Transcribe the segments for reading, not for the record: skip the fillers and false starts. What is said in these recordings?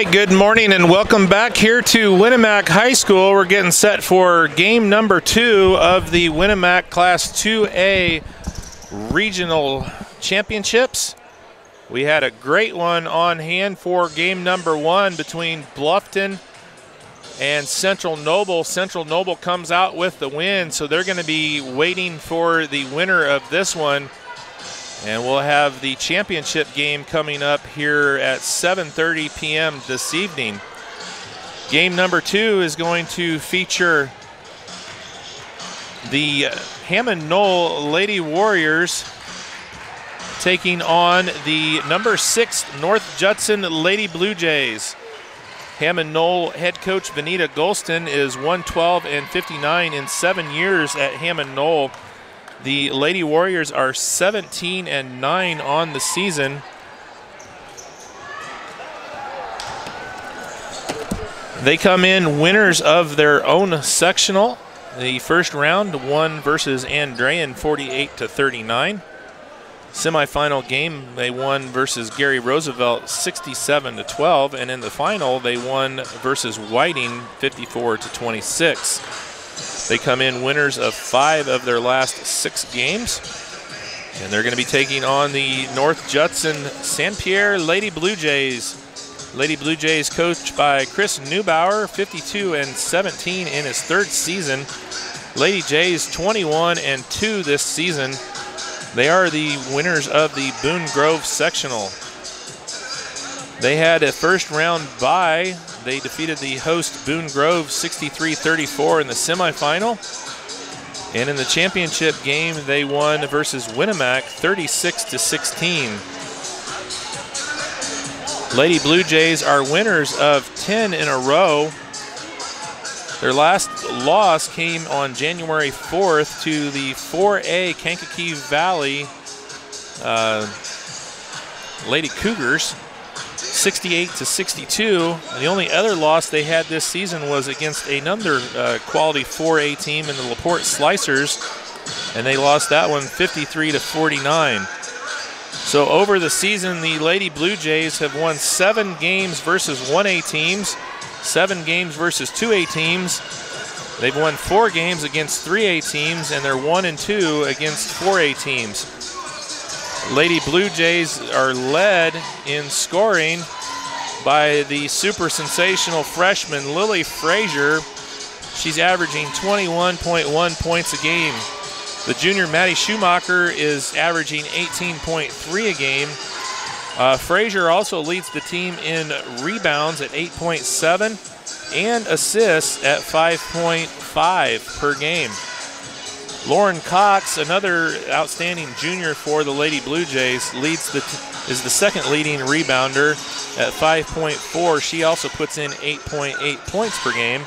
right, good morning and welcome back here to Winamac High School. We're getting set for game number 2 of the Winamac Class 2A Regional Championships. We had a great one on hand for game number 1 between Bluffton and Central Noble. Central Noble comes out with the win, so they're going to be waiting for the winner of this one. And we'll have the championship game coming up here at 7:30 p.m. this evening. Game number 2 is going to feature the Hammond Noll Lady Warriors taking on the number 6 North Judson Lady Blue Jays. Hammond Noll head coach Vanita Golston is 112-59 in 7 years at Hammond Noll. The Lady Warriors are 17-9 on the season. They come in winners of their own sectional. The first round won versus Andrean 48-39. Semifinal game they won versus Gary Roosevelt 67-12, and in the final they won versus Whiting 54-26. They come in winners of 5 of their last 6 games, and they're going to be taking on the North Judson St. Pierre Lady Blue Jays. Lady Blue Jays coached by Chris Neubauer, 52-17 in his 3rd season. Lady Jays 21-2 this season. They are the winners of the Boone Grove sectional. They had a first round bye. They defeated the host Boone Grove 63-34 in the semifinal. And in the championship game, they won versus Winamac 36-16. Lady Blue Jays are winners of 10 in a row. Their last loss came on January 4th to the 4A Kankakee Valley Lady Cougars, 68-62. The only other loss they had this season was against another quality 4A team in the LaPorte Slicers, and they lost that one 53-49. So over the season, the Lady Blue Jays have won 7 games versus 1A teams, 7 games versus 2A teams. They've won 4 games against 3A teams, and they're 1-2 against 4A teams. Lady Blue Jays are led in scoring by the super sensational freshman Lily Frazier. She's averaging 21.1 points a game. The junior Maddie Schumacher is averaging 18.3 a game. Frazier also leads the team in rebounds at 8.7 and assists at 5.5 per game. Lauren Cox, another outstanding junior for the Lady Blue Jays, is the second leading rebounder at 5.4. She also puts in 8.8 points per game.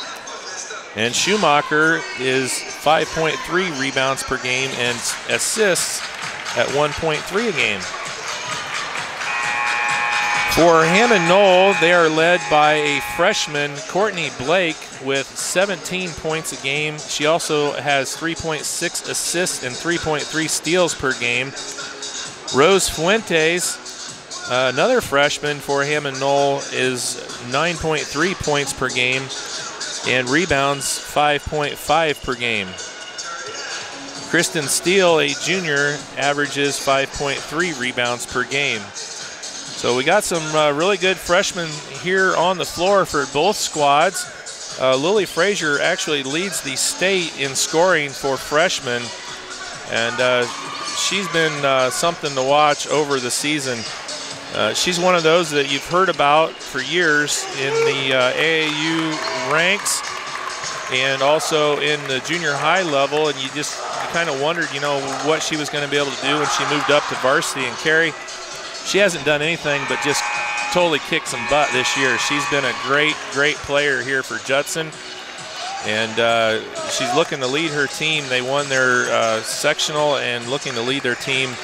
And Schumacher is 5.3 rebounds per game and assists at 1.3 a game. For Hammond Noll, they are led by a freshman, Courtney Blake, with 17 points a game. She also has 3.6 assists and 3.3 steals per game. Rose Fuentes, another freshman for Hammond Noll, is 9.3 points per game and rebounds 5.5 per game. Kristen Steele, a junior, averages 5.3 rebounds per game. So we got some really good freshmen here on the floor for both squads. Lily Frazier actually leads the state in scoring for freshmen, and she's been something to watch over the season. She's one of those that you've heard about for years in the AAU ranks and also in the junior high level, and you kind of wondered, you know, what she was going to be able to do when she moved up to varsity. And Carrie, she hasn't done anything but just totally kicked some butt this year. She's been a great player here for Judson, and she's looking to lead her team. They won their sectional and looking to lead their team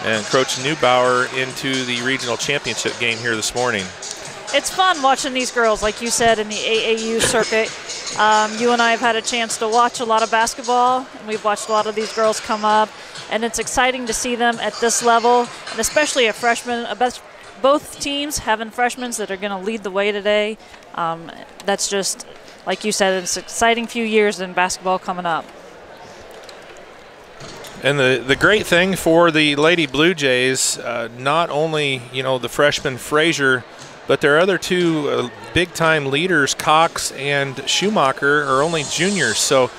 and Coach Neubauer into the regional championship game here this morning. It's fun watching these girls, like you said, in the AAU circuit. You and I have had a chance to watch a lot of basketball, and we've watched a lot of these girls come up, and it's exciting to see them at this level, and especially a freshman, both teams having freshmen that are going to lead the way today, that's just, like you said, it's an exciting few years in basketball coming up. And the great thing for the Lady Blue Jays, not only, the freshman Frazier, but their other two big-time leaders, Cox and Schumacher, are only juniors. So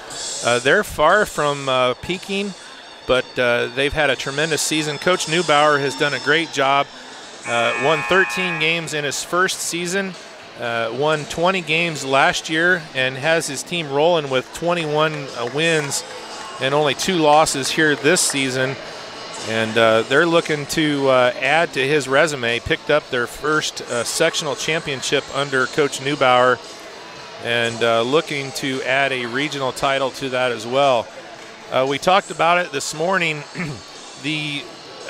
they're far from peaking, but they've had a tremendous season. Coach Neubauer has done a great job. Won 13 games in his first season, won 20 games last year, and has his team rolling with 21 wins and only 2 losses here this season. And they're looking to add to his resume. Picked up their first sectional championship under Coach Neubauer, and looking to add a regional title to that as well. We talked about it this morning. The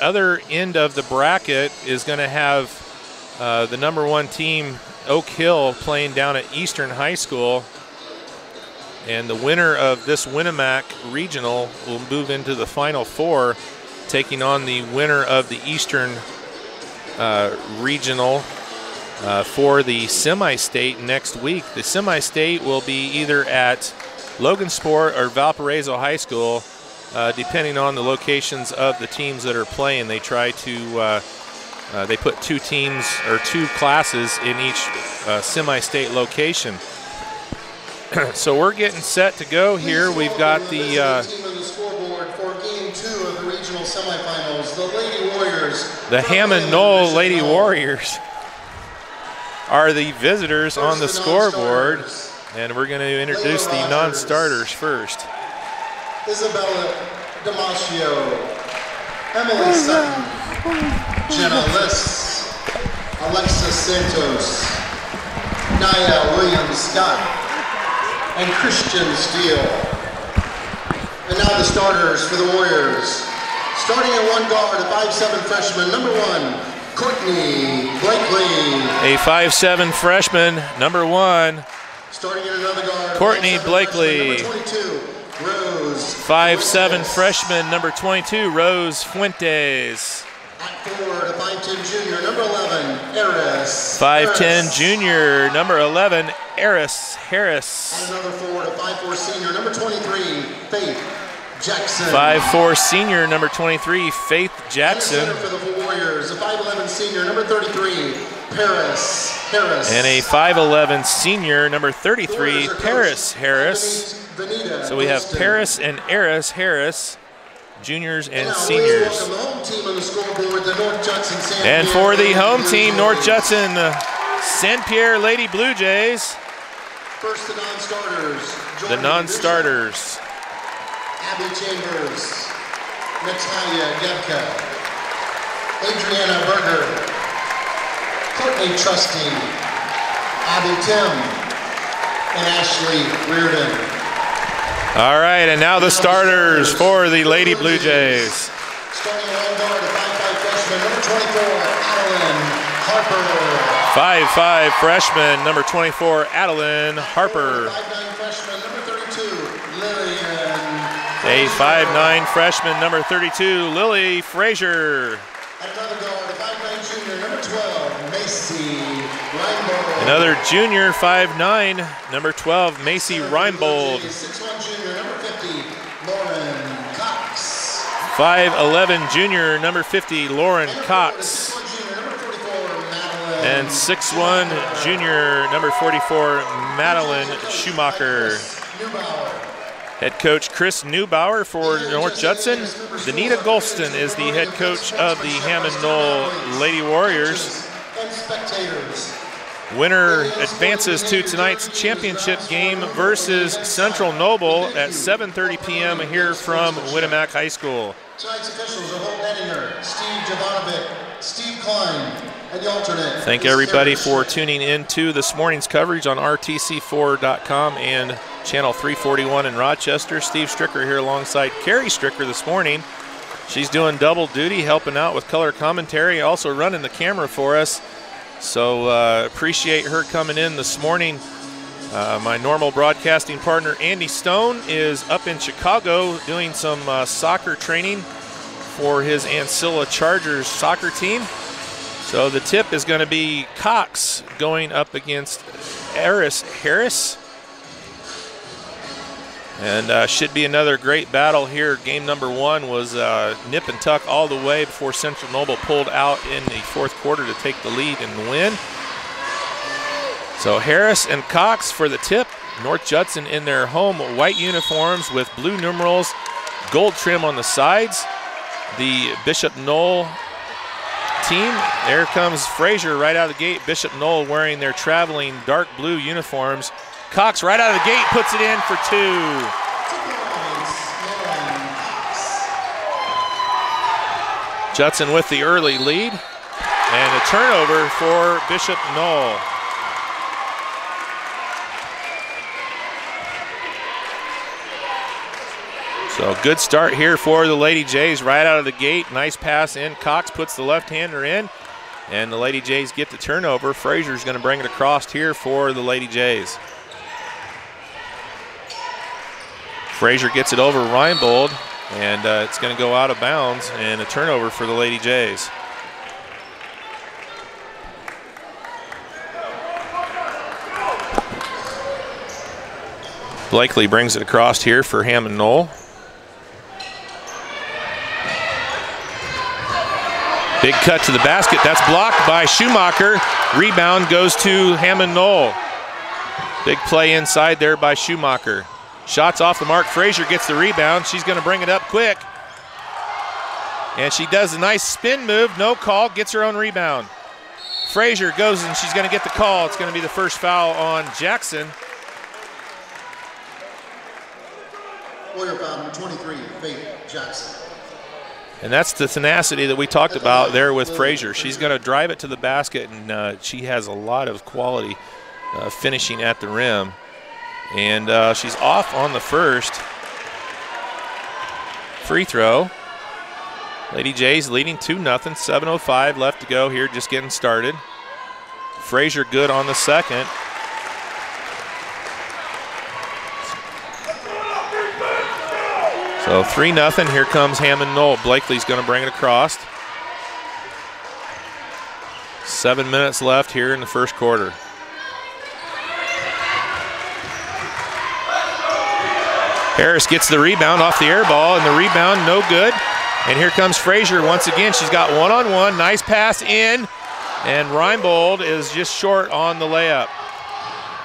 other end of the bracket is going to have the #1 team, Oak Hill, playing down at Eastern High School. And the winner of this Winamac regional will move into the Final Four, taking on the winner of the Eastern regional for the semi-state next week. The semi-state will be either at Logansport or Valparaiso High School, depending on the locations of the teams that are playing. They try to they put 2 teams or 2 classes in each semi-state location. So we're getting set to go here. We've got the team on the scoreboard for game 2 of the regional semifinals. The Lady Warriors. The Hammond Noll Lady Warriors are the visitors on the scoreboard, and we're going to introduce the non-starters first. Isabella Damasio, Emily Sutton, Jenna Liss, Alexa Santos, Naya Williams-Scott, and Christian Steele. And now the starters for the Warriors. Starting at one guard, a 5'7" freshman, #1, Courtney Blakely. A 5'7" freshman, #1. Starting at another guard, Courtney Blakely. freshman, #22, Rose. 5'7" freshman, #22, Rose Fuentes. At forward, a 5'10" junior, #11, Eris. 5'10" junior, #11, Eris Harris. And another forward, a 5'4" senior, #23, Faith Jackson. 5'4" senior, #23, Faith Jackson. And a center for the Warriors, a 5'11" senior, #33, Paris Harris. And a 5'11" senior, #33, Paris Harris. So we have Paris and Eris Harris, juniors and seniors. And for the home team, North Judson, St. Pierre Lady Blue Jays. First the non-starters. The non-starters. Abby Chambers, Natalia Gebka, Adriana Berger, Courtney Trusty, Abby Tim, and Ashley Reardon. All right, and now the starters for the Lady Blue Jays. Starting at one guard, a 5'5" freshman, #24, Adeline Harper. 5'5" freshman, #24, Adeline Harper. 5'9" freshman, #32, Lillian. A 5'9" freshman, #32, Lily Frazier. And another guard, a 5'9" junior, #12, Macy Reinbold. Another junior, 5'9", #12, Macy Reinbold. 6'1" junior, #50, Lauren Cox. 5'11" junior, #50, Lauren Cox. And 6'1" junior, #44, Madeline Schumacher. Head coach Chris Neubauer for North Judson. Danita Golston is the head coach of the Hammond Noll Lady Warriors. Winner advances to tonight's championship game versus Central Noble at 7:30 p.m. here from Winamac High School. Tonight's officials are Holt Nettinger, Steve Jovanovic, Steve Klein, and the alternate. Thank everybody for tuning in to this morning's coverage on RTC4.com and Channel 341 in Rochester. Steve Stricker here alongside Carrie Stricker this morning. She's doing double duty, helping out with color commentary, also running the camera for us. So appreciate her coming in this morning. My normal broadcasting partner, Andy Stone, is up in Chicago doing some soccer training for his Ancilla Chargers soccer team. So the tip is going to be Cox going up against Harris. And should be another great battle here. Game number 1 was nip and tuck all the way before Central Noble pulled out in the 4th quarter to take the lead and win. So Harris and Cox for the tip. North Judson in their home white uniforms with blue numerals, gold trim on the sides. The Bishop Noll team, there comes Frazier right out of the gate. Bishop Noll wearing their traveling dark blue uniforms. Cox right out of the gate puts it in for 2. Judson with the early lead, and a turnover for Bishop Noll. So good start here for the Lady Jays right out of the gate. Nice pass in. Cox puts the left-hander in, and the Lady Jays get the turnover. Frazier's going to bring it across here for the Lady Jays. Frazier gets it over Reinbold, and it's going to go out of bounds, and a turnover for the Lady Jays. Blakely brings it across here for Hammond Noll. Big cut to the basket. That's blocked by Schumacher. Rebound goes to Hammond Noll. Big play inside there by Schumacher. Shots off the mark. Frazier gets the rebound. She's going to bring it up quick. And she does a nice spin move. No call. Gets her own rebound. Frazier goes and she's going to get the call. It's going to be the first foul on Jackson. Lawyer foul number 23, Faith Jackson. And that's the tenacity that we talked about there with Frazier. She's going to drive it to the basket, and she has a lot of quality finishing at the rim. And she's off on the first free throw. Lady Jays leading 2-0, 7:05 left to go here, just getting started. Frazier good on the second. So 3-0, here comes Hammond Noll. Blakely's going to bring it across. 7 minutes left here in the first quarter. Harris gets the rebound off the air ball, and the rebound no good. And here comes Frazier once again. She's got one-on-one, nice pass in, and Reinbold is just short on the layup.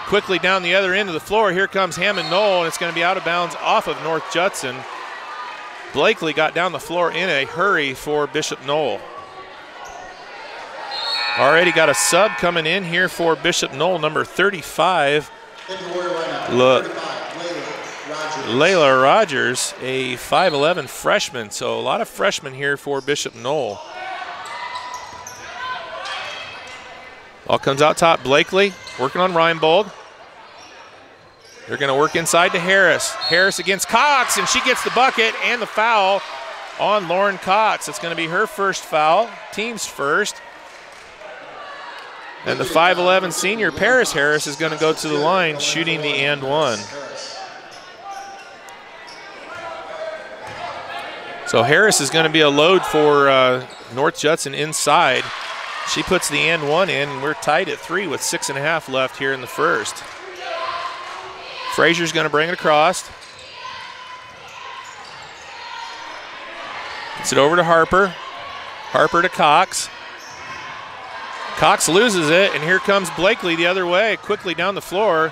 Quickly down the other end of the floor, here comes Hammond Noll, and it's going to be out of bounds off of North Judson. Blakely got down the floor in a hurry for Bishop Noll. Already got a sub coming in here for Bishop Noll, number 35. Layla Rogers, a 5'11" freshman. So a lot of freshmen here for Bishop Noll. Ball comes out top. Blakely working on Reinbold. They're going to work inside to Harris. Harris against Cox, and she gets the bucket and the foul on Lauren Cox. It's going to be her first foul, team's first. And the 5'11" senior, Paris Harris, is going to go to the line shooting the and one. So Harris is going to be a load for North Judson inside. She puts the and one in, and we're tied at 3 with 6.5 left here in the first. Frazier's going to bring it across. Gets it over to Harper. Harper to Cox. Cox loses it, and here comes Blakely the other way, quickly down the floor.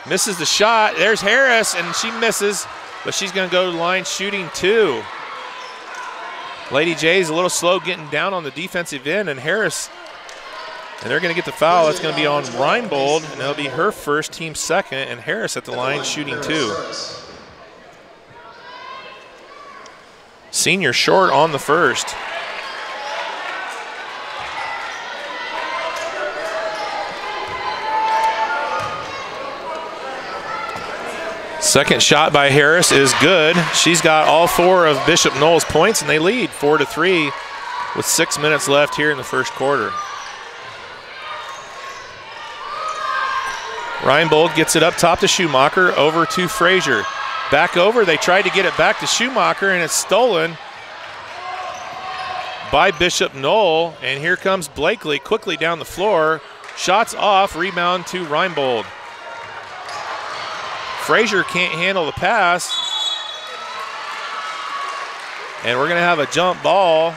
Misses the shot. There's Harris, and she misses, but she's going to go to the line shooting 2. Lady Jays a little slow getting down on the defensive end, and Harris, and they're going to get the foul. It's going to be on Reinbold, and that'll be her first, team second, and Harris at the line shooting 2. Senior short on the first. Second shot by Harris is good. She's got all 4 of Bishop Noll's points, and they lead 4-3 with 6 minutes left here in the first quarter. Reinbold gets it up top to Schumacher, over to Frazier. Back over, they tried to get it back to Schumacher, and it's stolen by Bishop Noll, and here comes Blakely quickly down the floor. Shots off, rebound to Reinbold. Frazier can't handle the pass. And we're going to have a jump ball.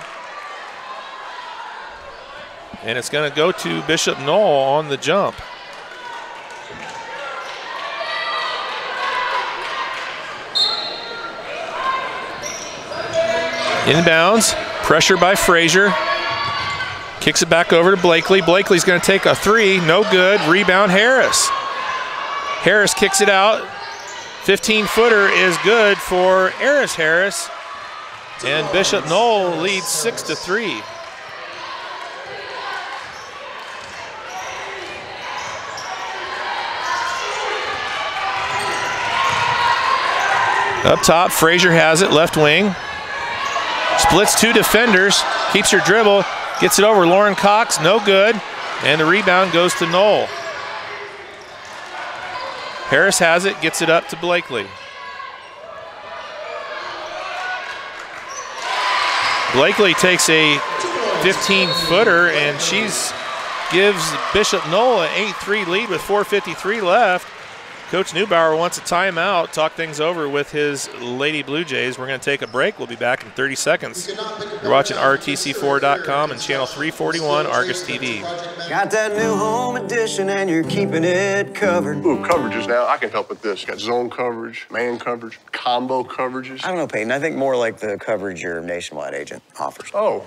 And it's going to go to Bishop Noll on the jump. Inbounds, pressure by Frazier. Kicks it back over to Blakely. Blakely's going to take a three, no good. Rebound Harris. Harris kicks it out. 15-footer is good for Harris. And Bishop Noll leads 6-3. Up top, Frazier has it, left wing. Splits two defenders, keeps her dribble, gets it over Lauren Cox, no good. And the rebound goes to Noll. Harris has it, gets it up to Blakely. Blakely takes a 15-footer and gives Bishop Noll an 8-3 lead with 4:53 left. Coach Neubauer wants a timeout, talk things over with his Lady Blue Jays. We're going to take a break. We'll be back in 30 seconds. You're watching RTC4.com and channel 341 Argus TV. Got that new home edition and you're keeping it covered. Ooh, coverages now. I can help with this. Got zone coverage, man coverage, combo coverages. I don't know, Peyton. I think more like the coverage your nationwide agent offers. Oh,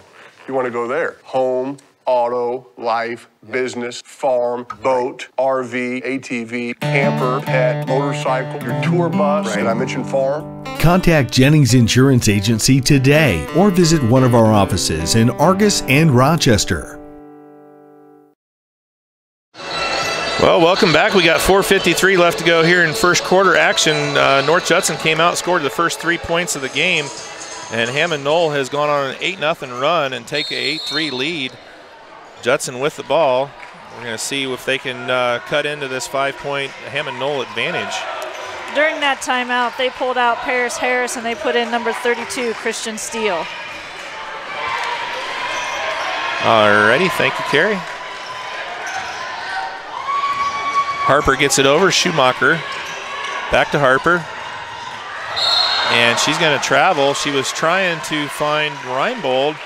you want to go there? Home, auto, life, business, farm, boat, RV, ATV, camper, pet, motorcycle, your tour bus. Right. Did I mention farm? Contact Jennings Insurance Agency today or visit one of our offices in Argus and Rochester. Well, welcome back. We got 4:53 left to go here in first quarter action. North Judson came out, scored the first 3 points of the game, and Hammond Noll has gone on an 8-0 run and take a 8-3 lead. Judson with the ball. We're going to see if they can cut into this 5-point Hammond Noll advantage. During that timeout, they pulled out Paris Harris and they put in number 32, Christian Steele. Alrighty, thank you, Carrie. Harper gets it over, Schumacher. Back to Harper. And she's going to travel. She was trying to find Reinbold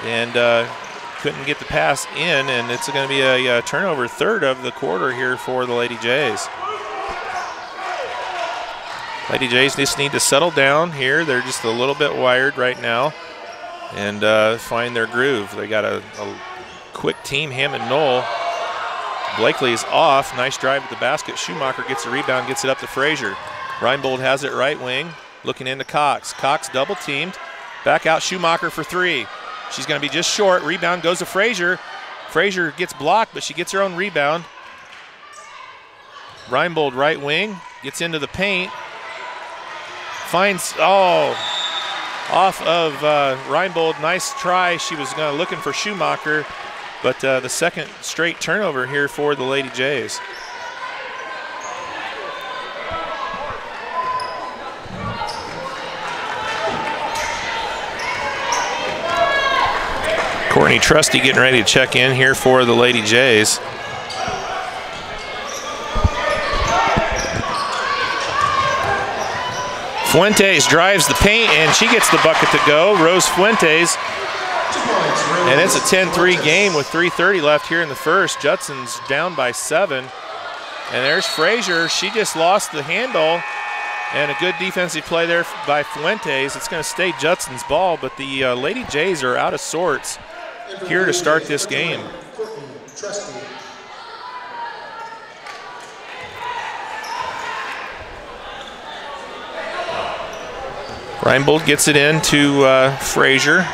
and couldn't get the pass in, and it's going to be a turnover, third of the quarter here for the Lady Jays. Lady Jays just need to settle down here. They're just a little bit wired right now and find their groove. They got a quick team, Hammond Noll. Blakely's off. Nice drive at the basket. Schumacher gets the rebound, gets it up to Frazier. Reinbold has it right wing, looking into Cox. Cox double teamed. Back out Schumacher for three. She's going to be just short. Rebound goes to Frazier. Frazier gets blocked, but she gets her own rebound. Reinbold right wing, gets into the paint. Finds, off of Reinbold. Nice try. She was looking for Schumacher, but the second straight turnover here for the Lady Jays. Courtney Trusty getting ready to check in here for the Lady Jays. Fuentes drives the paint and she gets the bucket to go. Rose Fuentes. And it's a 10-3 game with 3:30 left here in the first. Judson's down by 7. And there's Frazier. She just lost the handle. And a good defensive play there by Fuentes. It's going to stay Judson's ball, but the Lady Jays are out of sorts here to start this game. Reinbold gets it in to Frazier.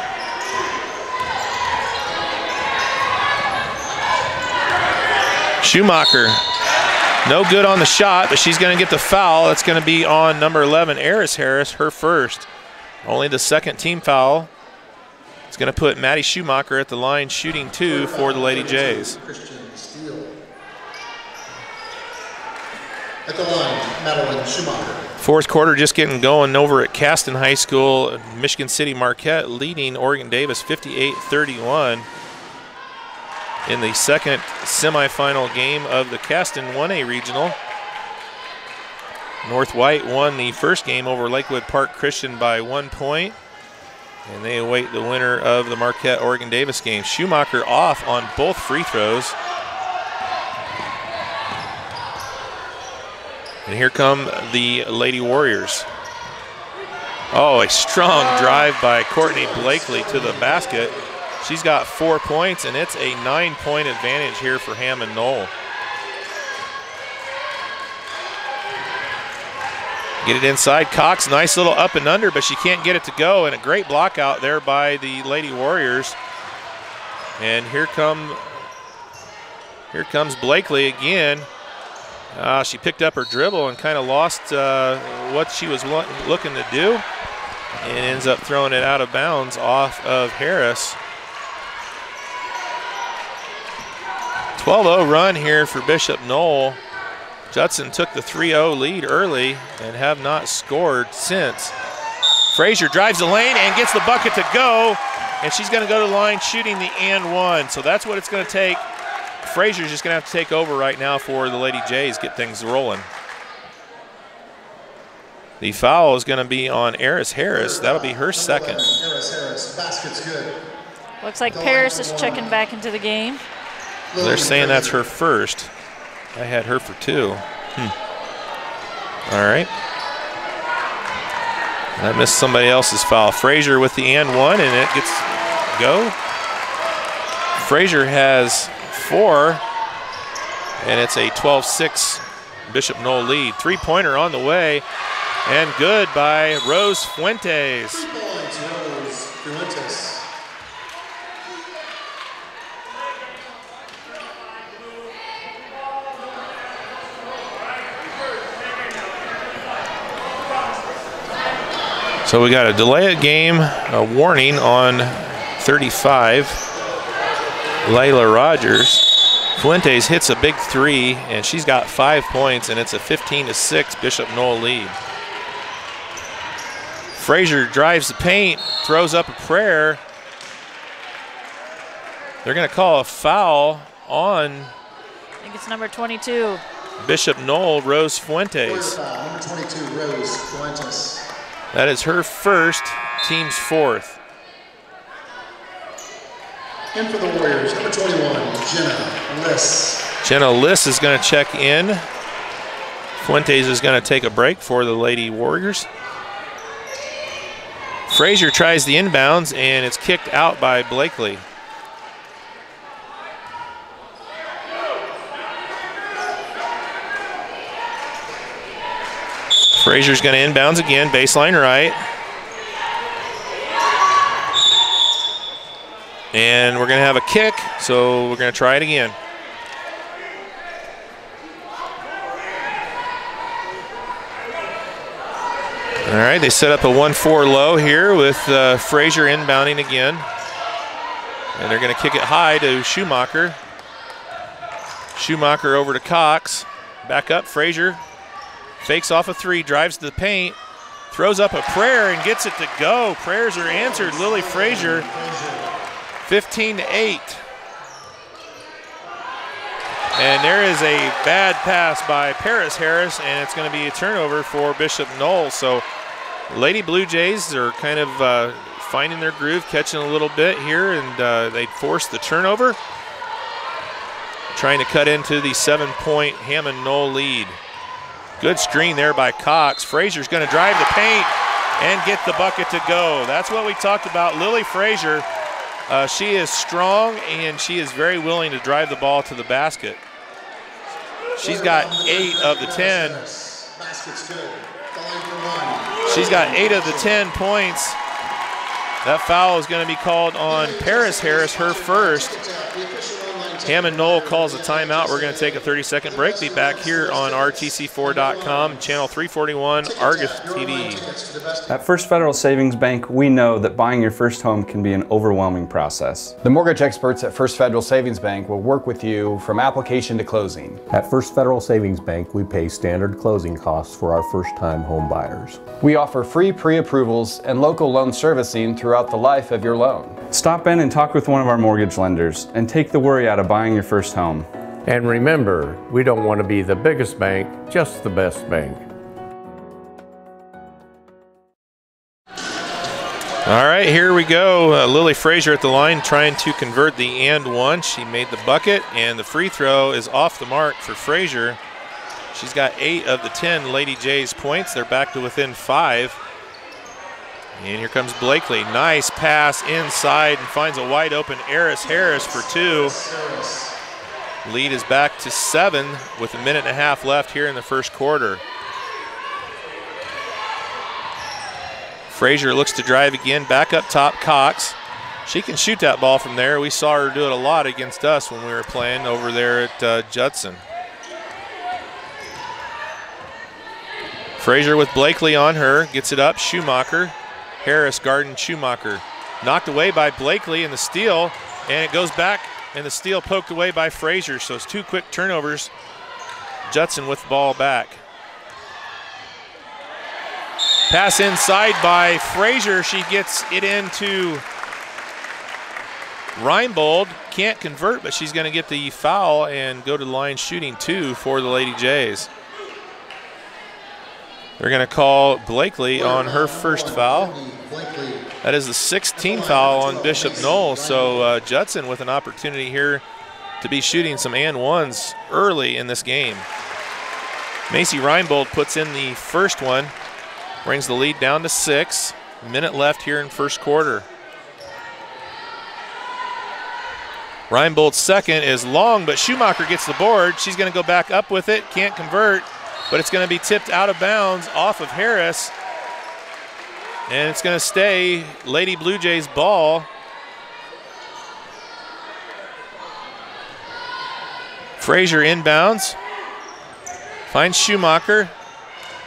Schumacher, no good on the shot, but she's going to get the foul. It's going to be on number 11, Harris, her first. Only the second team foul. It's going to put Maddie Schumacher at the line shooting 2 for the Lady Jays. At the line, Madeline Schumacher. Fourth quarter just getting going over at Caston High School. Michigan City Marquette leading Oregon Davis 58-31 in the second semifinal game of the Caston 1A Regional. North White won the first game over Lakewood Park Christian by 1 point, and they await the winner of the Marquette Oregon Davis game. Schumacher off on both free throws. And here come the Lady Warriors. Oh, a strong drive by Courtney Blakely to the basket. She's got 4 points, and it's a 9-point advantage here for Hammond Noll. Get it inside. Cox, nice little up and under, but she can't get it to go, and a great block out there by the Lady Warriors. And here comes Blakely again. She picked up her dribble and kind of lost what she was looking to do, and ends up throwing it out of bounds off of Harris. 12-0 run here for Bishop Noll. Judson took the 3-0 lead early and have not scored since. Frazier drives the lane and gets the bucket to go, and she's going to go to the line shooting the and one. So that's what it's going to take. Frazier's just going to have to take over right now for the Lady Jays, get things rolling. The foul is going to be on Eris Harris. That'll be her second. Eris Harris, basket's good. Looks like Paris is checking back into the game. They're saying that's her first. I had her for 2. All right. I missed somebody else's foul. Frazier with the and one, and it gets go. Frazier has 4, and it's a 12-6 Bishop Noll lead. 3-pointer on the way, and good by Rose Fuentes. 2 points, Rose Fuentes. So we got a delay of game, a warning on 35. Layla Rogers. Fuentes hits a big 3, and she's got 5 points, and it's a 15-6 Bishop Noll lead. Frazier drives the paint, throws up a prayer. They're going to call a foul on, I think it's number 22. Bishop Noll, Rose Fuentes. Foul, number 22, Rose Fuentes. That is her first, team's 4th. In for the Warriors, number 21, Jenna Liss. Jenna Liss is going to check in. Fuentes is going to take a break for the Lady Warriors. Frazier tries the inbounds, and it's kicked out by Blakely. Frazier's going to inbounds again, baseline right. And we're going to have a kick, so we're going to try it again. All right, they set up a 1-4 low here with Frazier inbounding again. And they're going to kick it high to Schumacher. Schumacher over to Cox. Back up, Frazier. Fakes off a 3, drives to the paint, throws up a prayer and gets it to go. Prayers are answered. Lily Frazier, 15-8. And there is a bad pass by Paris Harris, and it's going to be a turnover for Bishop Noll. So Lady Blue Jays are kind of finding their groove, catching a little bit here, and they force the turnover, trying to cut into the 7-point Hammond Noll lead. Good screen there by Cox. Frazier's going to drive the paint and get the bucket to go. That's what we talked about. Lily Frazier, she is strong, and she is very willing to drive the ball to the basket. She's got 8 of the 10. She's got 8 of the 10 points. That foul is going to be called on Paris Harris, her first. Hammond Noll calls a timeout. We're going to take a 30-second break. Be back here on RTC4.com, channel 341, Argus TV. At First Federal Savings Bank, we know that buying your first home can be an overwhelming process. The mortgage experts at First Federal Savings Bank will work with you from application to closing. At First Federal Savings Bank, we pay standard closing costs for our first-time home buyers. We offer free pre-approvals and local loan servicing throughout the life of your loan. Stop in and talk with one of our mortgage lenders and take the worry out of buying your first home. And remember, we don't want to be the biggest bank, just the best bank. All right, here we go. Lily Frazier at the line trying to convert the and one. She made the bucket, and the free throw is off the mark for Frazier. She's got 8 of the 10 Lady Jays points. They're back to within 5. And here comes Blakely. Nice pass inside and finds a wide open Harris for 2. Lead is back to 7 with a minute and a half left here in the first quarter. Frazier looks to drive again, back up top, Cox. She can shoot that ball from there. We saw her do it a lot against us when we were playing over there at Judson. Frazier with Blakely on her, gets it up, Schumacher. Harris guarding Schumacher. Knocked away by Blakely in the steal, and it goes back, and the steal poked away by Frazier. So it's 2 quick turnovers. Judson with the ball back. Pass inside by Frazier. She gets it into Reinbold. Can't convert, but she's going to get the foul and go to the line shooting 2 for the Lady Jays. They're going to call Blakely on her first foul. That is the 16th foul on Bishop Noll. So Judson with an opportunity here to be shooting some and ones early in this game. Macy Reinbold puts in the first one, brings the lead down to 6. Minute left here in first quarter. Reinbold's second is long, but Schumacher gets the board. She's going to go back up with it, can't convert. But it's going to be tipped out of bounds off of Harris. And it's going to stay Lady Blue Jays ball. Frazier inbounds. Finds Schumacher.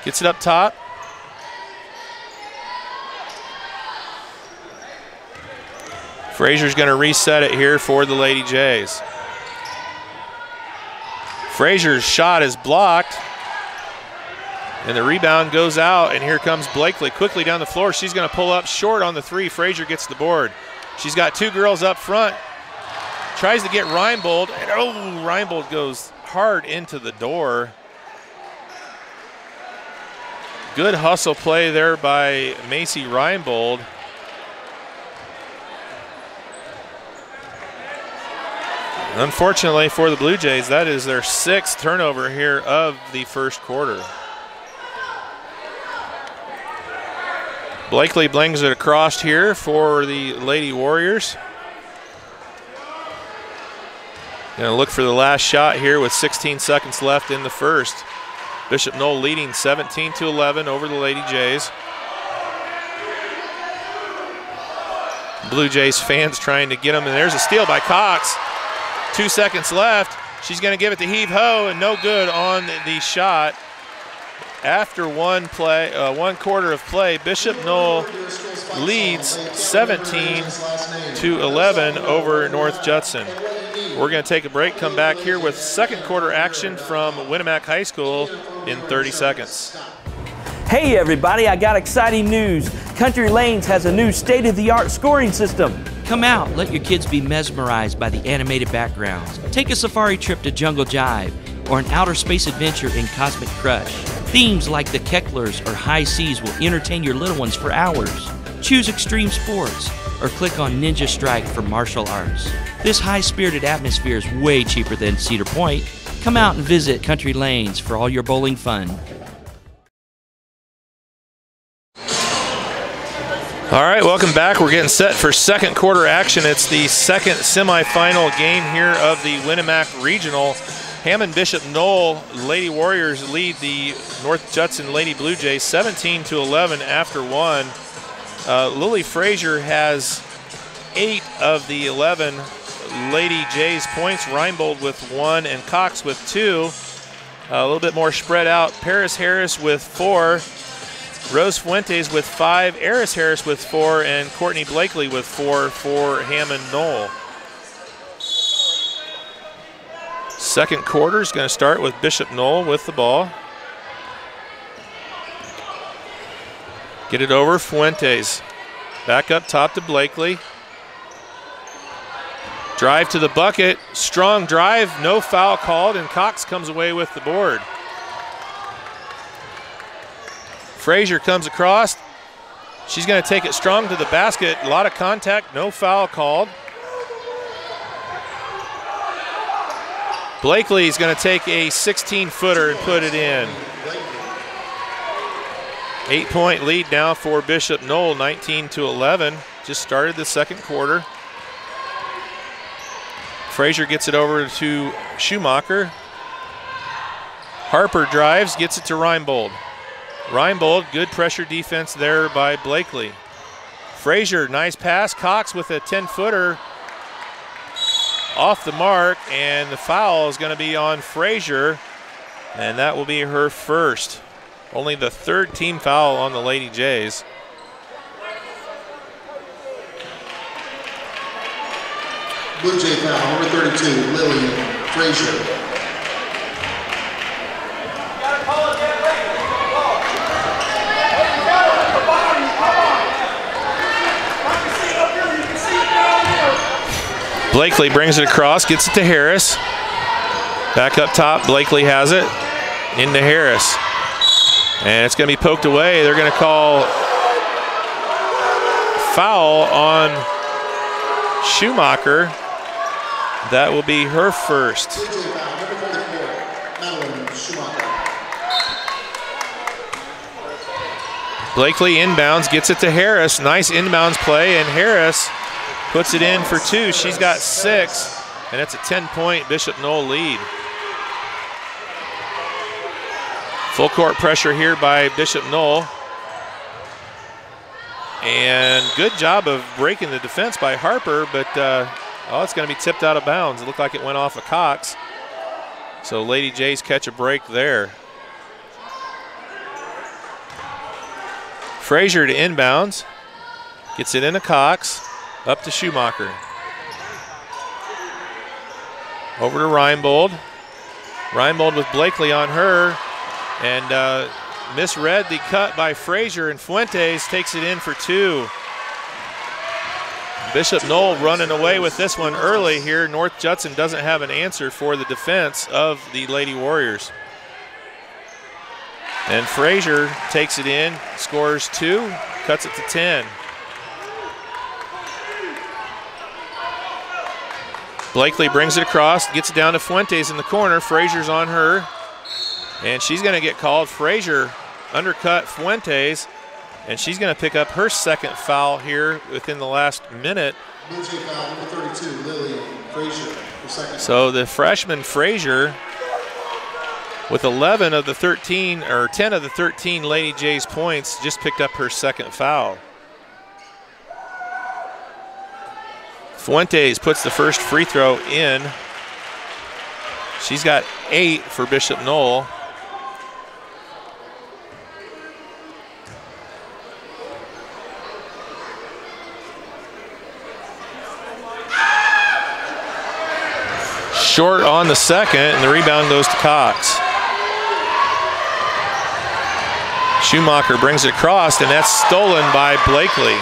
Gets it up top. Frazier's going to reset it here for the Lady Jays. Frazier's shot is blocked. And the rebound goes out, and here comes Blakely quickly down the floor. She's going to pull up short on the 3. Frazier gets the board. She's got 2 girls up front. Tries to get Reinbold, and oh, Reinbold goes hard into the door. Good hustle play there by Macy Reinbold. Unfortunately for the Blue Jays, that is their 6th turnover here of the first quarter. Blakely blings it across here for the Lady Warriors. Gonna look for the last shot here with 16 seconds left in the first. Bishop Noll leading 17-11 over the Lady Jays. Blue Jays fans trying to get them, and there's a steal by Cox. 2 seconds left. She's gonna give it to Heave Ho, and no good on the shot. After one quarter of play, Bishop Noll leads 17-11 over North Judson. We're going to take a break, come back here with second quarter action from Winamac High School in 30 seconds. Hey everybody, I got exciting news. Country Lanes has a new state-of-the-art scoring system. Come out, let your kids be mesmerized by the animated backgrounds. Take a safari trip to Jungle Jive or an outer space adventure in Cosmic Crush. Themes like the Kecklers or High Seas will entertain your little ones for hours. Choose extreme sports or click on Ninja Strike for martial arts. This high-spirited atmosphere is way cheaper than Cedar Point. Come out and visit Country Lanes for all your bowling fun. All right, welcome back. We're getting set for second quarter action. It's the second semifinal game here of the Winamac Regional. Hammond Bishop Noll Lady Warriors lead the North Judson Lady Blue Jays 17-11 after one. Lily Frazier has 8 of the 11 Lady Jays points. Reinbold with 1 and Cox with 2. A little bit more spread out. Paris Harris with 4. Rose Fuentes with 5. Eris Harris with 4. And Courtney Blakely with 4 for Hammond Noll. Second quarter is going to start with Bishop Noll with the ball. Get it over Fuentes. Back up top to Blakely. Drive to the bucket. Strong drive. No foul called, and Cox comes away with the board. Frazier comes across. She's going to take it strong to the basket. A lot of contact. No foul called. Blakely's going to take a 16-footer and put it in. 8-point lead now for Bishop Noll, 19-11. Just started the second quarter. Frazier gets it over to Schumacher. Harper drives, gets it to Reinbold. Reinbold, good pressure defense there by Blakely. Frazier, nice pass. Cox with a 10-footer. Off the mark, and the foul is going to be on Frazier, and that will be her first. Only the third team foul on the Lady Jays. Blue Jay foul, number 32, Lillian Frazier. Blakely brings it across, gets it to Harris. Back up top, Blakely has it. Into Harris. And it's going to be poked away. They're going to call foul on Schumacher. That will be her first. Blakely inbounds, gets it to Harris. Nice inbounds play, and Harris puts it in for 2. She's got 6, and it's a 10-point Bishop Noll lead. Full court pressure here by Bishop Noll. And good job of breaking the defense by Harper, but it's going to be tipped out of bounds. It looked like it went off of Cox. So Lady Jays catch a break there. Frazier to inbounds. Gets it into Cox. Up to Schumacher. Over to Reinbold. Reinbold with Blakely on her. And misread the cut by Frazier, and Fuentes takes it in for 2. Bishop Noll running away with this one early here. North Judson doesn't have an answer for the defense of the Lady Warriors. And Frazier takes it in, scores 2, cuts it to 10. Blakely brings it across, gets it down to Fuentes in the corner. Frazier's on her, and she's going to get called. Frazier undercut Fuentes, and she's going to pick up her second foul here within the last minute. Foul, number 32, Lillian Frazier, for second. So the freshman Frazier, with 11 of the 13, or 10 of the 13 Lady Jays points, just picked up her second foul. Fuentes puts the first free throw in. She's got 8 for Bishop Noll. Short on the second, and the rebound goes to Cox. Schumacher brings it across, and that's stolen by Blakely.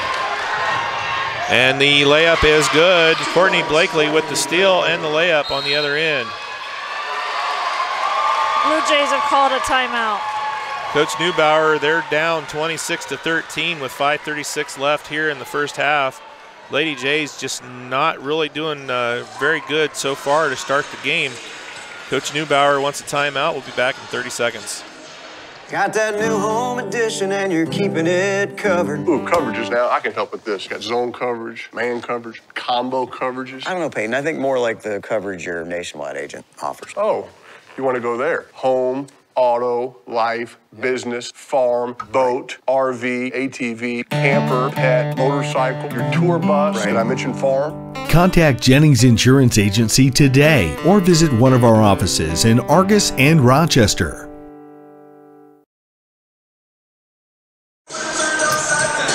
And the layup is good. Courtney Blakely with the steal and the layup on the other end. Blue Jays have called a timeout. Coach Neubauer, they're down 26-13 with 5:36 left here in the first half. Lady Jays just not really doing very good so far to start the game. Coach Neubauer wants a timeout. We'll be back in 30 seconds. Got that new home edition and you're keeping it covered. Ooh, coverages now. I can help with this. Got zone coverage, man coverage, combo coverages. I don't know, Peyton. I think more like the coverage your Nationwide agent offers. Oh, you want to go there. Home, auto, life, business, farm, boat, RV, ATV, camper, pet, motorcycle, your tour bus, and I mentioned farm. Contact Jennings Insurance Agency today or visit one of our offices in Argus and Rochester.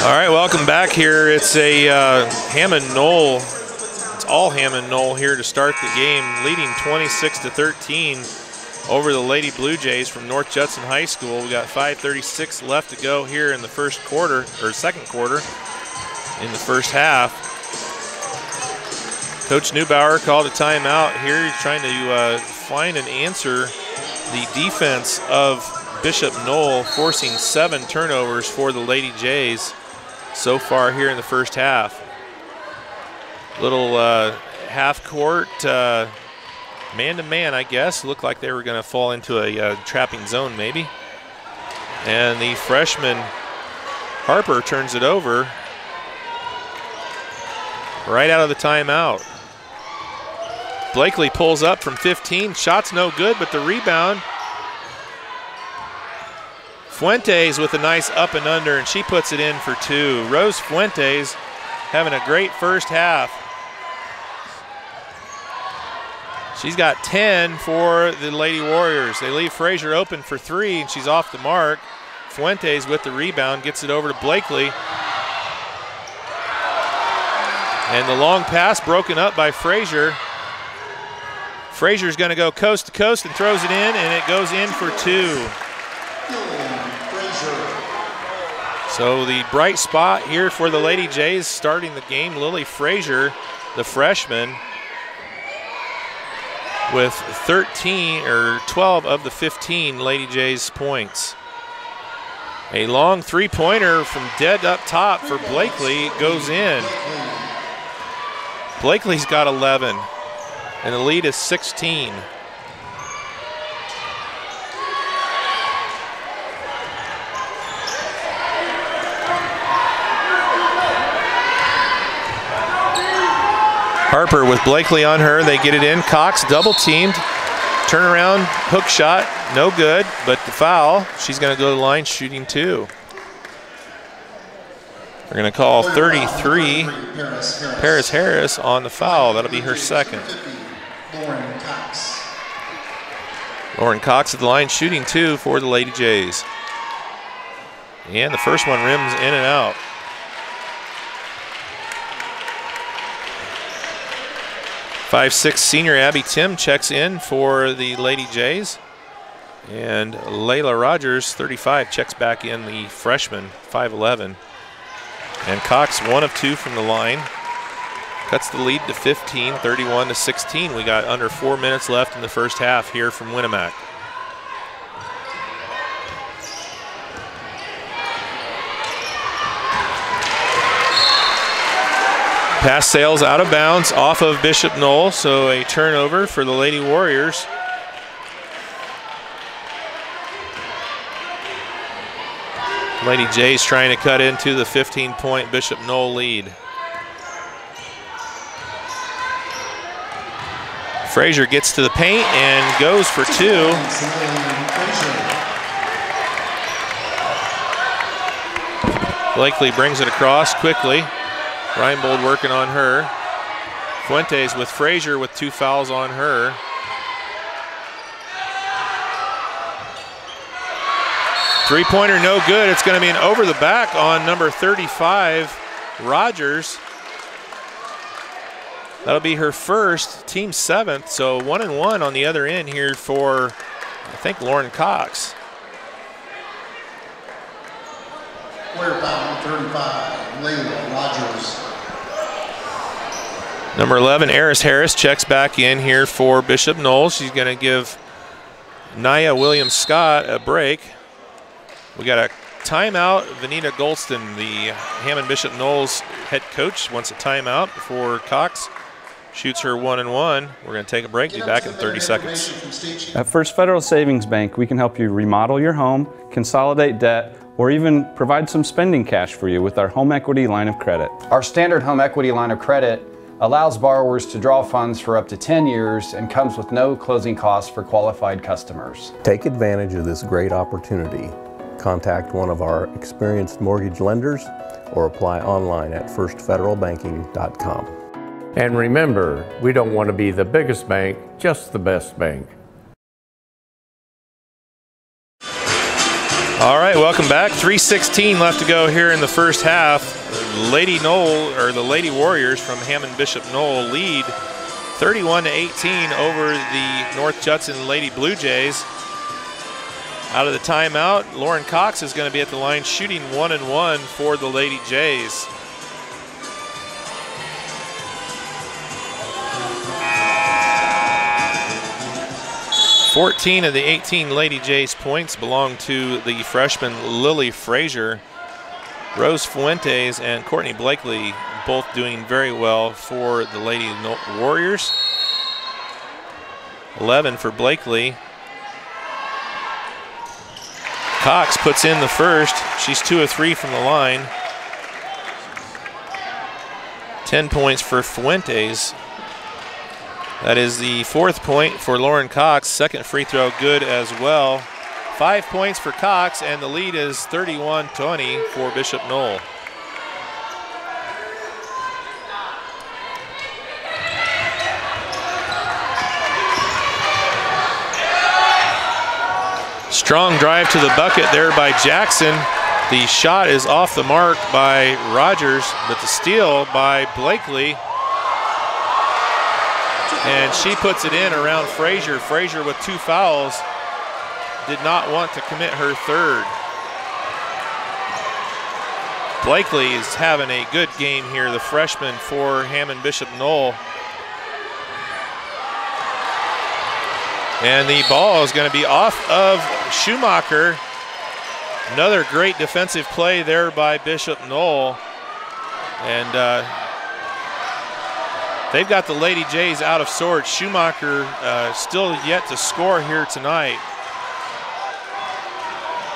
All right, welcome back here. It's a Hammond Noll. It's all Hammond Noll here to start the game, leading 26-13 over the Lady Blue Jays from North Judson High School. We got 5:36 left to go here in the first quarter, or second quarter, in the first half. Coach Neubauer called a timeout here. He's trying to find and answer the defense of Bishop Noll, forcing 7 turnovers for the Lady Jays so far here in the first half. Little half court man-to-man, I guess. Looked like they were going to fall into a trapping zone maybe. And the freshman Harper turns it over right out of the timeout. Blakely pulls up from 15. Shot's no good, but the rebound. Fuentes with a nice up and under, and she puts it in for 2. Rose Fuentes having a great first half. She's got 10 for the Lady Warriors. They leave Frazier open for 3, and she's off the mark. Fuentes with the rebound, gets it over to Blakely. And the long pass broken up by Frazier. Frazier's going to go coast to coast and throws it in, and it goes in for 2. So the bright spot here for the Lady Jays starting the game, Lily Frazier, the freshman, with 12 of the 15 Lady Jays points. A long three-pointer from dead up top for Blakely goes in. Blakely's got 11, and the lead is 16. Harper with Blakely on her, they get it in. Cox double teamed, turnaround, hook shot, no good, but the foul, she's gonna go to the line shooting 2. They're gonna call 33, Paris Harris on the foul. That'll be her second. Lauren Cox at the line shooting 2 for the Lady Jays. And the first one rims in and out. 5'6" senior Abby Tim checks in for the Lady Jays. And Layla Rogers, 35, checks back in, the freshman, 5'11". And Cox 1 of 2 from the line. Cuts the lead to 15, 31-16. We got under 4 minutes left in the first half here from Winamac. Pass sails out of bounds off of Bishop Noll, so a turnover for the Lady Warriors. Lady Jays trying to cut into the 15-point Bishop Noll lead. Frazier gets to the paint and goes for 2. Blakely brings it across quickly. Reinbold working on her. Fuentes with Frazier with 2 fouls on her. Three-pointer no good. It's going to be an over the back on number 35, Rogers. That'll be her first, team 7th, so 1-1 on the other end here for, I think, Lauren Cox. Player foul, 35, Layla Rogers. Number 11, Eris Harris, checks back in here for Bishop Noll. She's going to give Naya Williams-Scott a break. We got a timeout. Vanita Golston, the Hammond Bishop Noll's head coach, wants a timeout before Cox shoots her 1-1. We're going to take a break. Be back in 30 seconds. At First Federal Savings Bank, we can help you remodel your home, consolidate debt, or even provide some spending cash for you with our home equity line of credit. Our standard home equity line of credit allows borrowers to draw funds for up to 10 years, and comes with no closing costs for qualified customers. Take advantage of this great opportunity. Contact one of our experienced mortgage lenders or apply online at firstfederalbanking.com. And remember, we don't want to be the biggest bank, just the best bank. All right, welcome back. 3:16 left to go here in the first half. Lady Noll, or the Lady Warriors from Hammond Bishop Noll, lead 31-18 over the North Judson Lady Blue Jays. Out of the timeout, Lauren Cox is going to be at the line shooting 1-1 for the Lady Jays. "14 of the 18 Lady Jays points belong to the freshman Lily Frazier. Rose Fuentes and Courtney Blakely both doing very well for the Lady Warriors. 11 for Blakely. Cox puts in the first. She's 2 of 3 from the line. 10 points for Fuentes. That is the 4th point for Lauren Cox. Second free throw good as well. 5 points for Cox, and the lead is 31-20 for Bishop Noll. Strong drive to the bucket there by Jackson. The shot is off the mark by Rogers, but the steal by Blakely. And she puts it in around Frazier. Frazier with 2 fouls. Did not want to commit her third. Blakely is having a good game here, the freshman for Hammond Bishop Noll. And the ball is going to be off of Schumacher. Another great defensive play there by Bishop Noll. And they've got the Lady Jays out of sorts. Schumacher still yet to score here tonight.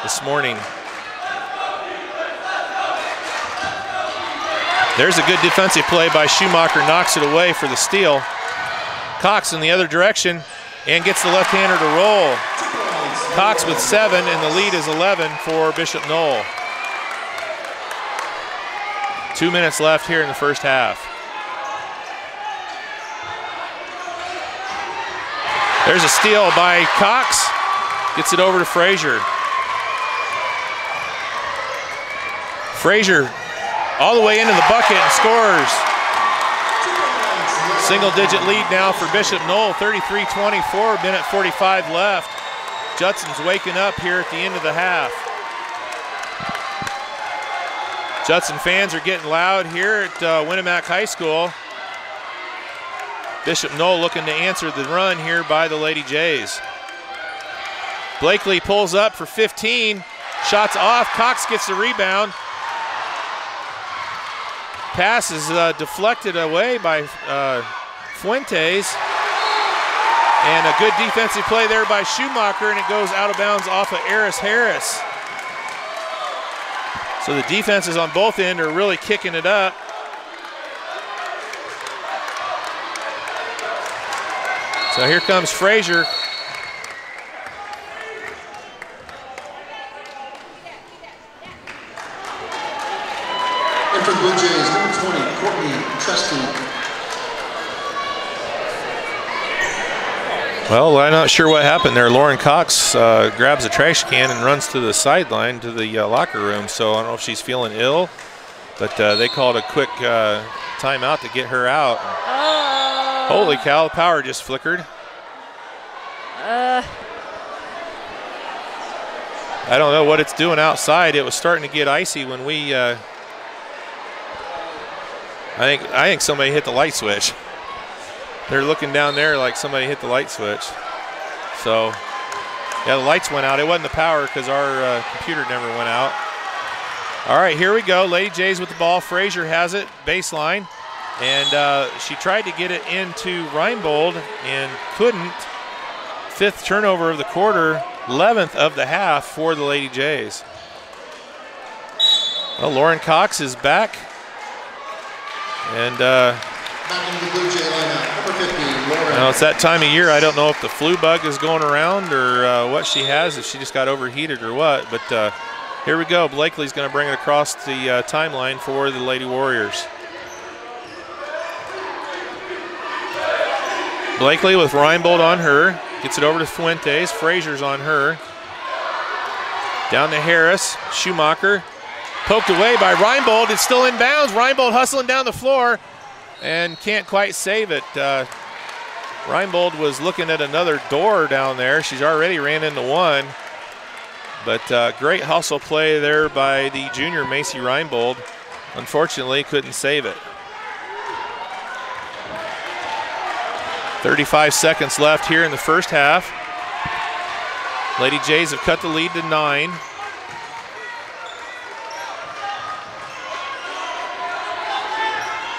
This morning. There's a good defensive play by Schumacher, knocks it away for the steal. Cox in the other direction and gets the left-hander to roll. Cox with 7, and the lead is 11 for Bishop Noll. 2 minutes left here in the first half. There's a steal by Cox. Gets it over to Frazier. Frazier all the way into the bucket and scores. Single-digit lead now for Bishop Noll, 33-24, minute 45 left. Judson's waking up here at the end of the half. Judson fans are getting loud here at Winamac High School. Bishop Noll looking to answer the run here by the Lady Jays. Blakely pulls up for 15. Shots off. Cox gets the rebound. Pass is deflected away by Fuentes. And a good defensive play there by Schumacher, and it goes out of bounds off of Eris Harris. So the defenses on both ends are really kicking it up. So here comes Frazier. And for the Blue Jays, number 20, Courtney Tresky. Well, I'm not sure what happened there. Lauren Cox grabs a trash can and runs to the sideline to the locker room. So I don't know if she's feeling ill, but they called a quick timeout to get her out. Holy cow, the power just flickered. I don't know what it's doing outside. It was starting to get icy when we I think somebody hit the light switch. They're looking down there like somebody hit the light switch. So, yeah, the lights went out. It wasn't the power because our computer never went out. All right, here we go. Lady Jays with the ball. Frazier has it, baseline. And she tried to get it into Reinbold and couldn't. 5th turnover of the quarter, 11th of the half for the Lady Jays. Well, Lauren Cox is back. And Back into the Blue Jay lineup, number 15, Lauren. Well, it's that time of year. I don't know if the flu bug is going around or what she has, if she just got overheated or what. But here we go. Blakely's going to bring it across the timeline for the Lady Warriors. Blakely with Reinbold on her. Gets it over to Fuentes. Frazier's on her. Down to Harris. Schumacher. Poked away by Reinbold. It's still in bounds. Reinbold hustling down the floor and can't quite save it. Reinbold was looking at another door down there. She's already ran into one. But great hustle play there by the junior Macy Reinbold. Unfortunately, couldn't save it. 35 seconds left here in the first half. Lady Jays have cut the lead to 9.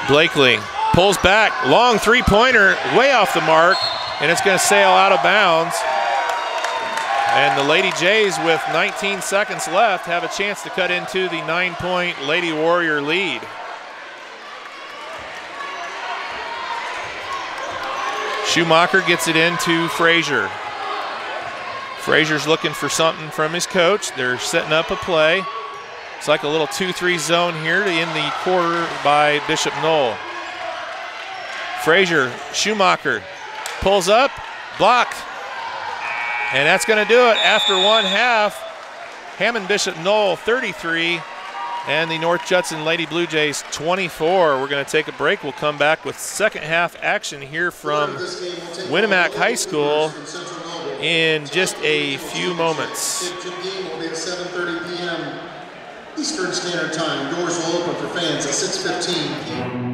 Blakely pulls back, long three-pointer, way off the mark, and it's going to sail out of bounds. And the Lady Jays, with 19 seconds left, have a chance to cut into the 9-point Lady Warrior lead. Schumacher gets it into Frazier. Frazier's looking for something from his coach. They're setting up a play. It's like a little 2-3 zone here to end the quarter by Bishop Noll. Frazier, Schumacher pulls up, blocked. And that's going to do it after one half. Hammond Bishop Noll 33 and the North Judson Lady Blue Jays 24. We're going to take a break. We'll come back with second half action here from Winamac High School in just a few moments. The game will be at 7:30 p.m. Eastern Standard Time. Doors will open for fans at 6:15 p.m.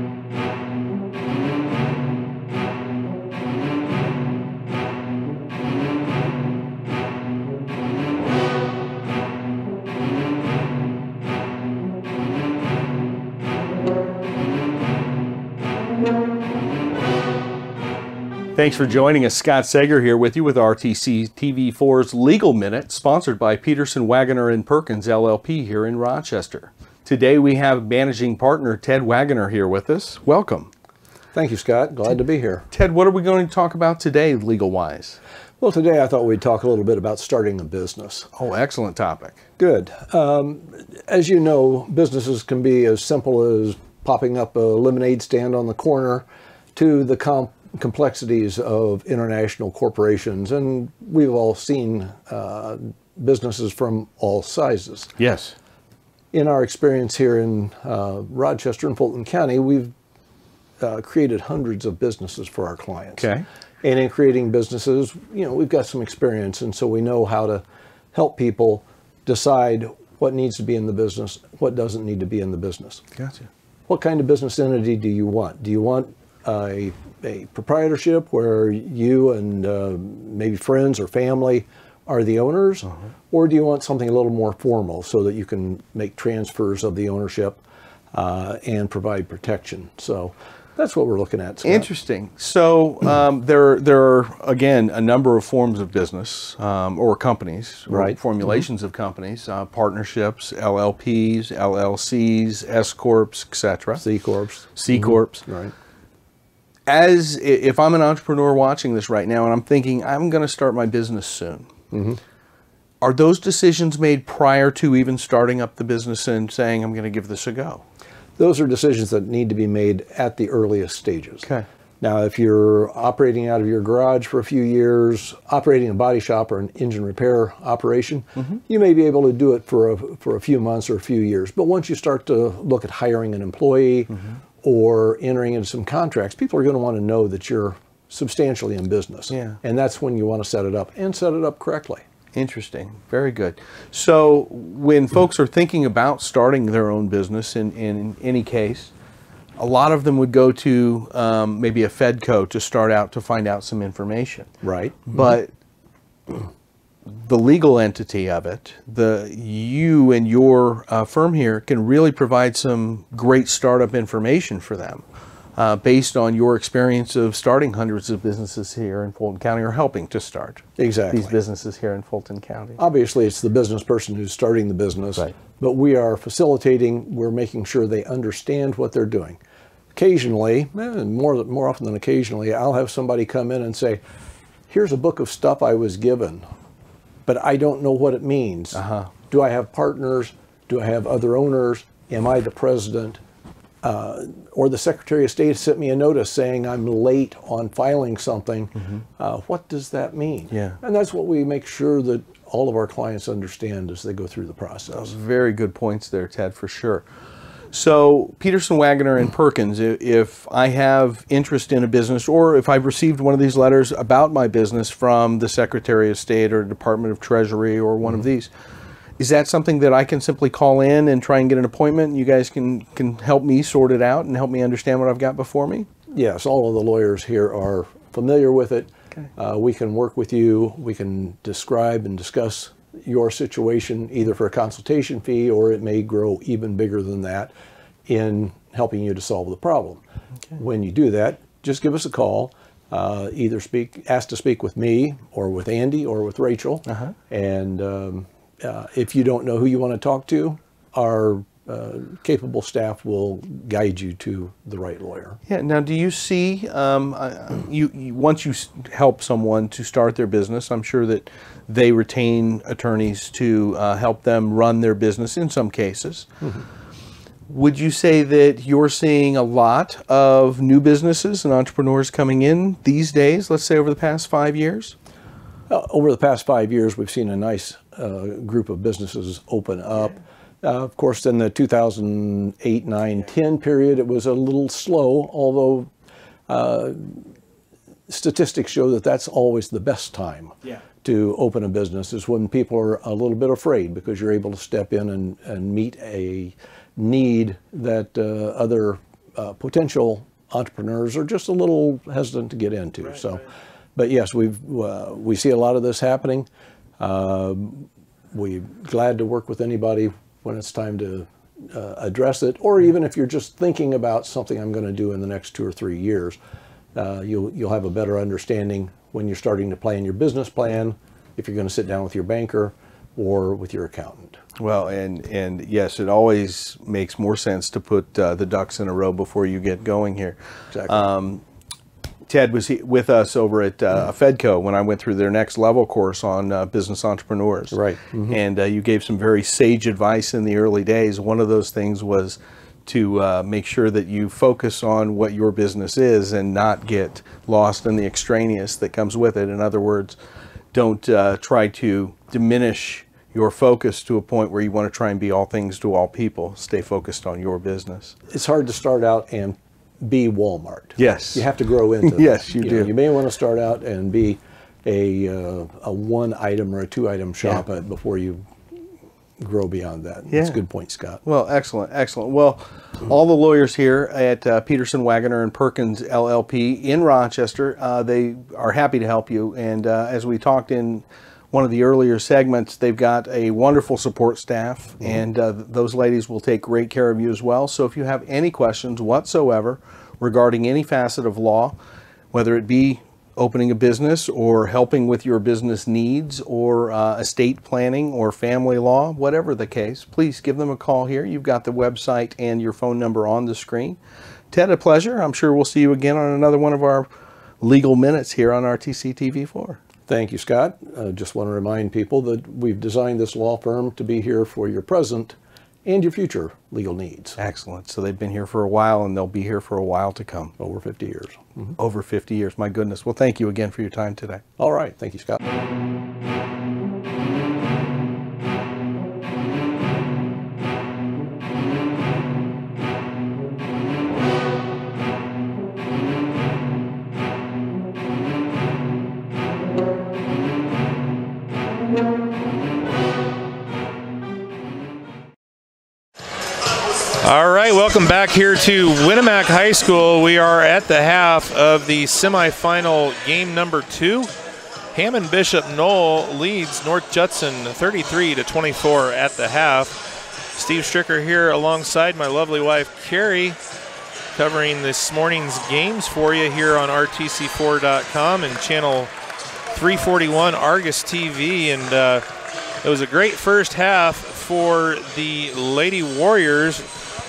Thanks for joining us. Scott Sager here with you with RTC TV4's Legal Minute, sponsored by Peterson, Wagoner & Perkins, LLP here in Rochester. Today we have managing partner Ted Wagoner here with us. Welcome. Thank you, Scott. Glad to be here. Ted, what are we going to talk about today, legal-wise? Well, today I thought we'd talk a little bit about starting a business. Oh, excellent topic. Good. As you know, businesses can be as simple as popping up a lemonade stand on the corner to the complexities of international corporations, and we've all seen businesses from all sizes. Yes. In our experience here in Rochester and Fulton County, we've created hundreds of businesses for our clients. Okay. And in creating businesses, you know, we've got some experience, and so we know how to help people decide what needs to be in the business, what doesn't need to be in the business. Gotcha. What kind of business entity do you want? Do you want a proprietorship where you and maybe friends or family are the owners, or do you want something a little more formal so that you can make transfers of the ownership and provide protection? So that's what we're looking at, Scott. Interesting. So there are, again, a number of forms of business or companies, right? Or formulations of companies, partnerships, LLPs, LLCs, S-Corps, etc. C-Corps. C-Corps. Right. As if I'm an entrepreneur watching this right now and I'm thinking, I'm going to start my business soon, are those decisions made prior to even starting up the business and saying, I'm going to give this a go? Those are decisions that need to be made at the earliest stages. Okay. Now, if you're operating out of your garage for a few years, operating a body shop or an engine repair operation, you may be able to do it for a few months or a few years. But once you start to look at hiring an employee or entering into some contracts, people are going to want to know that you're substantially in business. Yeah. And that's when you want to set it up, and set it up correctly. Interesting. Very good. So when folks are thinking about starting their own business in any case, a lot of them would go to maybe a Fedco to start out to find out some information. Right. But the legal entity of it, you and your firm here can really provide some great startup information for them based on your experience of starting hundreds of businesses here in Fulton County, or helping to start exactly these businesses here in Fulton County. Obviously, it's the business person who's starting the business, right, but we are facilitating, we're making sure they understand what they're doing. occasionally, and more often than occasionally, I'll have somebody come in and say, here's a book of stuff I was given, but I don't know what it means. Do I have partners? Do I have other owners? Am I the president? Or the Secretary of State sent me a notice saying I'm late on filing something. What does that mean? Yeah. And that's what we make sure that all of our clients understand as they go through the process. Those very good points there, Ted, for sure. So Peterson, Wagner, and Perkins, if I have interest in a business, or if I've received one of these letters about my business from the Secretary of State or Department of Treasury or one of these, is that something that I can simply call in and try and get an appointment, and you guys can help me sort it out and help me understand what I've got before me? Yes, all of the lawyers here are familiar with it. Okay. We can work with you. We can describe and discuss your situation either for a consultation fee, or it may grow even bigger than that in helping you to solve the problem. Okay. When you do that, just give us a call. Either ask to speak with me or with Andy or with Rachel. And if you don't know who you want to talk to, our capable staff will guide you to the right lawyer. Yeah. Now, do you see, once you help someone to start their business, I'm sure that they retain attorneys to help them run their business in some cases. Would you say that you're seeing a lot of new businesses and entrepreneurs coming in these days, let's say over the past 5 years? Over the past 5 years, we've seen a nice group of businesses open up. Of course, in the 2008, 9, 10 period, it was a little slow, although statistics show that that's always the best time to open a business, is when people are a little bit afraid, because you're able to step in and meet a need that other potential entrepreneurs are just a little hesitant to get into. But yes, we see a lot of this happening. We're glad to work with anybody when it's time to address it, or even if you're just thinking about something I'm going to do in the next 2 or 3 years, you'll have a better understanding when you're starting to plan your business plan, if you're going to sit down with your banker or with your accountant. Well, and yes, it always makes more sense to put the ducks in a row before you get going here. Exactly. Ted was with us over at Fedco when I went through their next level course on business entrepreneurs. Right. And you gave some very sage advice in the early days. One of those things was to make sure that you focus on what your business is and not get lost in the extraneous that comes with it. In other words, don't try to diminish your focus to a point where you want to try and be all things to all people. Stay focused on your business. It's hard to start out and be Walmart. Yes. You have to grow into Yes, you do. You may want to start out and be a one item or a 2 item shop before you grow beyond that. That's a good point, Scott. Well, excellent, excellent. Well, all the lawyers here at Peterson, Wagner, and Perkins LLP in Rochester, they are happy to help you. And as we talked in one of the earlier segments, they've got a wonderful support staff, and those ladies will take great care of you as well. So if you have any questions whatsoever regarding any facet of law, whether it be opening a business or helping with your business needs or estate planning or family law, whatever the case, please give them a call here. You've got the website and your phone number on the screen. Ted, a pleasure. I'm sure we'll see you again on another one of our legal minutes here on RTC TV4. Thank you, Scott. Just want to remind people that we've designed this law firm to be here for your present and your future legal needs. Excellent. So they've been here for a while, and they'll be here for a while to come. Over 50 years. Over 50 years. My goodness. Well, thank you again for your time today. All right. Thank you, Scott. All right, welcome back here to Winamac High School. We are at the half of the semifinal game number 2. Hammond Bishop Noll leads North Judson 33-24 at the half. Steve Stricker here alongside my lovely wife Carrie, covering this morning's games for you here on RTC4.com and channel 341 Argus TV. And it was a great first half for the Lady Warriors.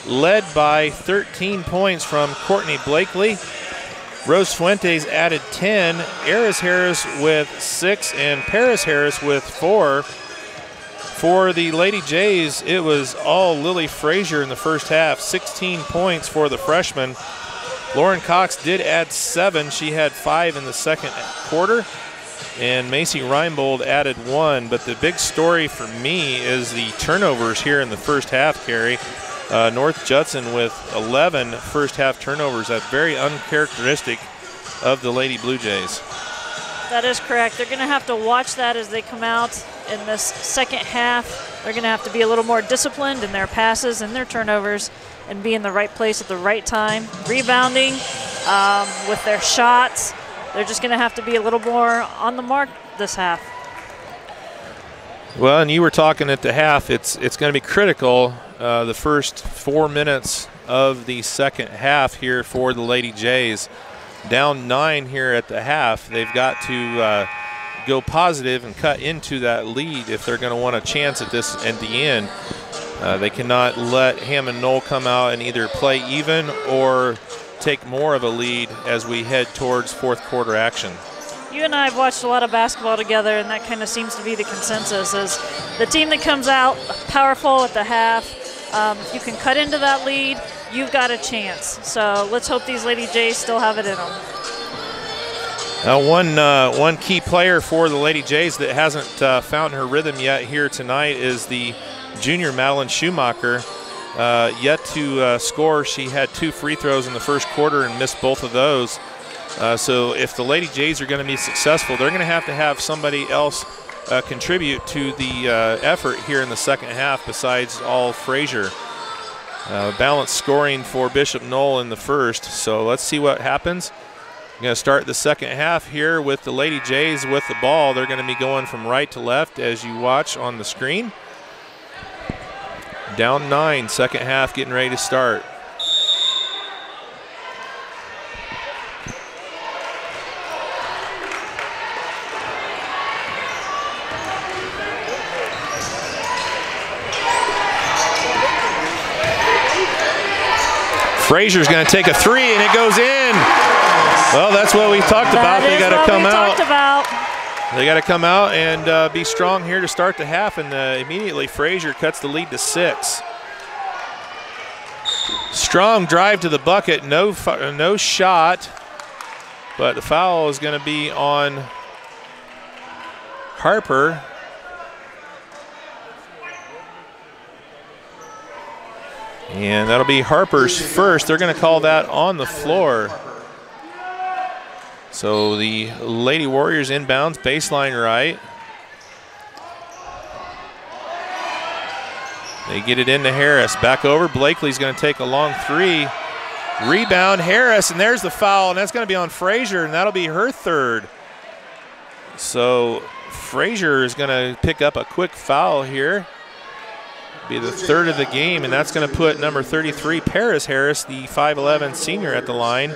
led by 13 points from Courtney Blakely. Rose Fuentes added 10, Eris Harris with 6, and Paris Harris with 4. For the Lady Jays, it was all Lily Frazier in the first half, 16 points for the freshman. Lauren Cox did add 7. She had 5 in the second quarter. And Macy Reinbold added 1. But the big story for me is the turnovers here in the first half, Carrie. North Judson with 11 first half turnovers. That's very uncharacteristic of the Lady Blue Jays. That is correct. They're going to have to watch that as they come out in this second half. They're going to have to be a little more disciplined in their passes and their turnovers and be in the right place at the right time. Rebounding with their shots. They're just going to have to be a little more on the mark this half. Well, and you were talking at the half, it's going to be critical the first 4 minutes of the second half here for the Lady Jays. Down 9 here at the half. They've got to go positive and cut into that lead if they're going to want a chance at this at the end. They cannot let Hammond Noll come out and either play even or take more of a lead as we head towards fourth quarter action. You and I have watched a lot of basketball together, and that kind of seems to be the consensus, is the team that comes out powerful at the half, if you can cut into that lead, you've got a chance. So let's hope these Lady Jays still have it in them. One key player for the Lady Jays that hasn't found her rhythm yet here tonight is the junior Madeline Schumacher. Yet to score. She had 2 free throws in the first quarter and missed both of those. So if the Lady Jays are going to be successful, they're going to have somebody else contribute to the effort here in the second half besides all Frazier. Balanced scoring for Bishop Noll in the first, so let's see what happens. We're going to start the second half here with the Lady Jays with the ball. They're going to be going from right to left as you watch on the screen. Down 9, second half getting ready to start. Frazier's going to take a 3 and it goes in. Well, that's what we talked about. They got to come out. They got to come out and be strong here to start the half, and immediately Frazier cuts the lead to 6. Strong drive to the bucket, no shot, but the foul is going to be on Harper. And that'll be Harper's first. They're going to call that on the floor. So the Lady Warriors inbounds, baseline right. They get it into Harris. Back over. Blakely's going to take a long 3. Rebound, Harris, and there's the foul, and that's going to be on Frazier, and that'll be her 3rd. So Frazier is going to pick up a quick foul here. Be the 3rd of the game, and that's going to put number 33, Paris Harris, the 5'11 senior, at the line.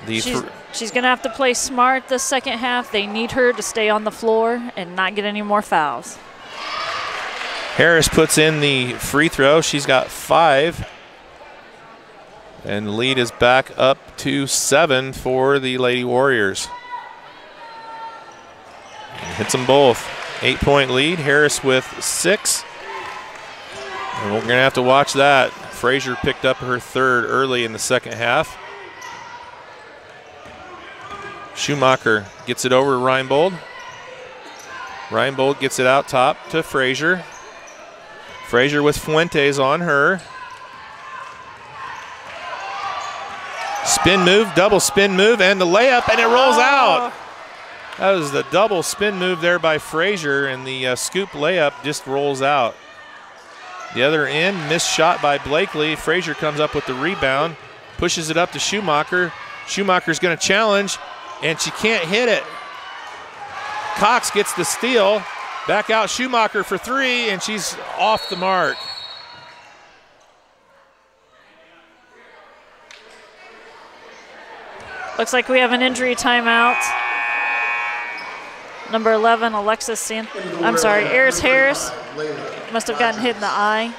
She's going to have to play smart this second half. They need her to stay on the floor and not get any more fouls. Harris puts in the free throw. She's got 5. And the lead is back up to 7 for the Lady Warriors. Hits them both. 8-point lead. Harris with 6. And we're going to have to watch that. Frazier picked up her 3rd early in the second half. Schumacher gets it over to Reinbold. Reinbold gets it out top to Frazier. Frazier with Fuentes on her. Spin move, double spin move, and the layup, and it rolls out. That was the double spin move there by Frazier, and the scoop layup just rolls out. The other end, missed shot by Blakely. Frazier comes up with the rebound, pushes it up to Schumacher. Schumacher's going to challenge, and she can't hit it. Cox gets the steal. Back out Schumacher for 3, and she's off the mark. Looks like we have an injury timeout. Number 11, Eris Harris must have gotten hit in the eye.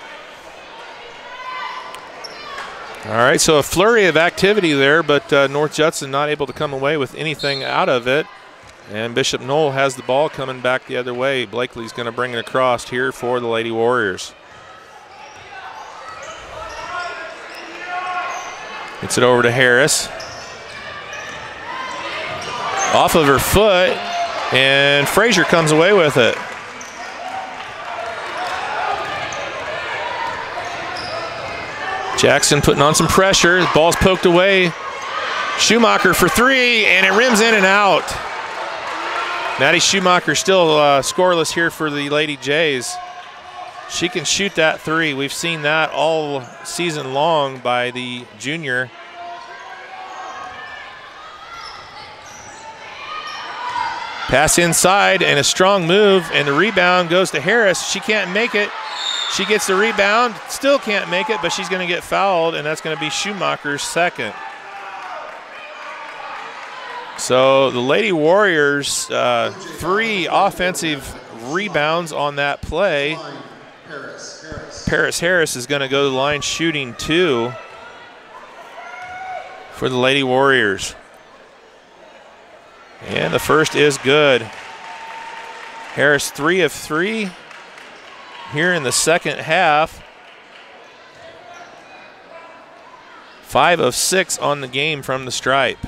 All right, so a flurry of activity there, but North Judson not able to come away with anything out of it. And Bishop Noll has the ball coming back the other way. Blakely's going to bring it across here for the Lady Warriors. Gets it over to Harris. Off of her foot, and Frazier comes away with it. Jackson putting on some pressure. The ball's poked away. Schumacher for three, and it rims in and out. Maddie Schumacher still scoreless here for the Lady Jays. She can shoot that three. We've seen that all season long by the junior. Pass inside and a strong move, and the rebound goes to Harris. She can't make it. She gets the rebound, still can't make it, but she's going to get fouled, and that's going to be Schumacher's second. So the Lady Warriors, 3 offensive rebounds on that play. Paris Harris is going to go to the line shooting 2 for the Lady Warriors. And the first is good. Harris 3 of 3 here in the second half. 5 of 6 on the game from the stripe.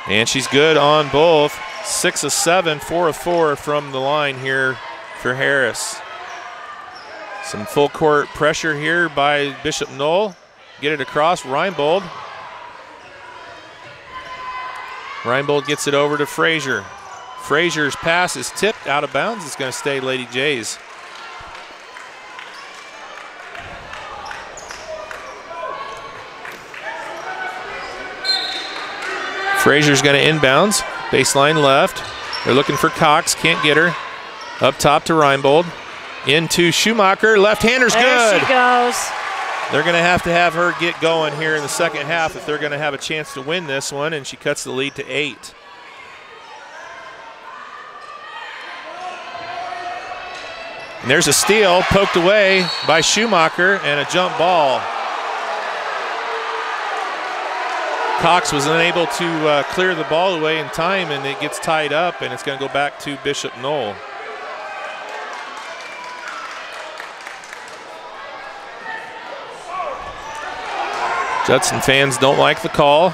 And she's good on both. 6 of 7, 4 of 4 from the line here for Harris. Some full court pressure here by Bishop Noll. Get it across, Reinbold. Reinbold gets it over to Frazier. Frazier's pass is tipped out of bounds. It's going to stay Lady Jays. Frazier's going to inbounds. Baseline left. They're looking for Cox. Can't get her. Up top to Reinbold. Into Schumacher. Left-hander's good. There she goes. They're going to have her get going here in the second half if they're going to have a chance to win this one, and she cuts the lead to 8. And there's a steal poked away by Schumacher and a jump ball. Cox was unable to clear the ball away in time, and it gets tied up, and it's going to go back to Bishop Noll. Judson fans don't like the call.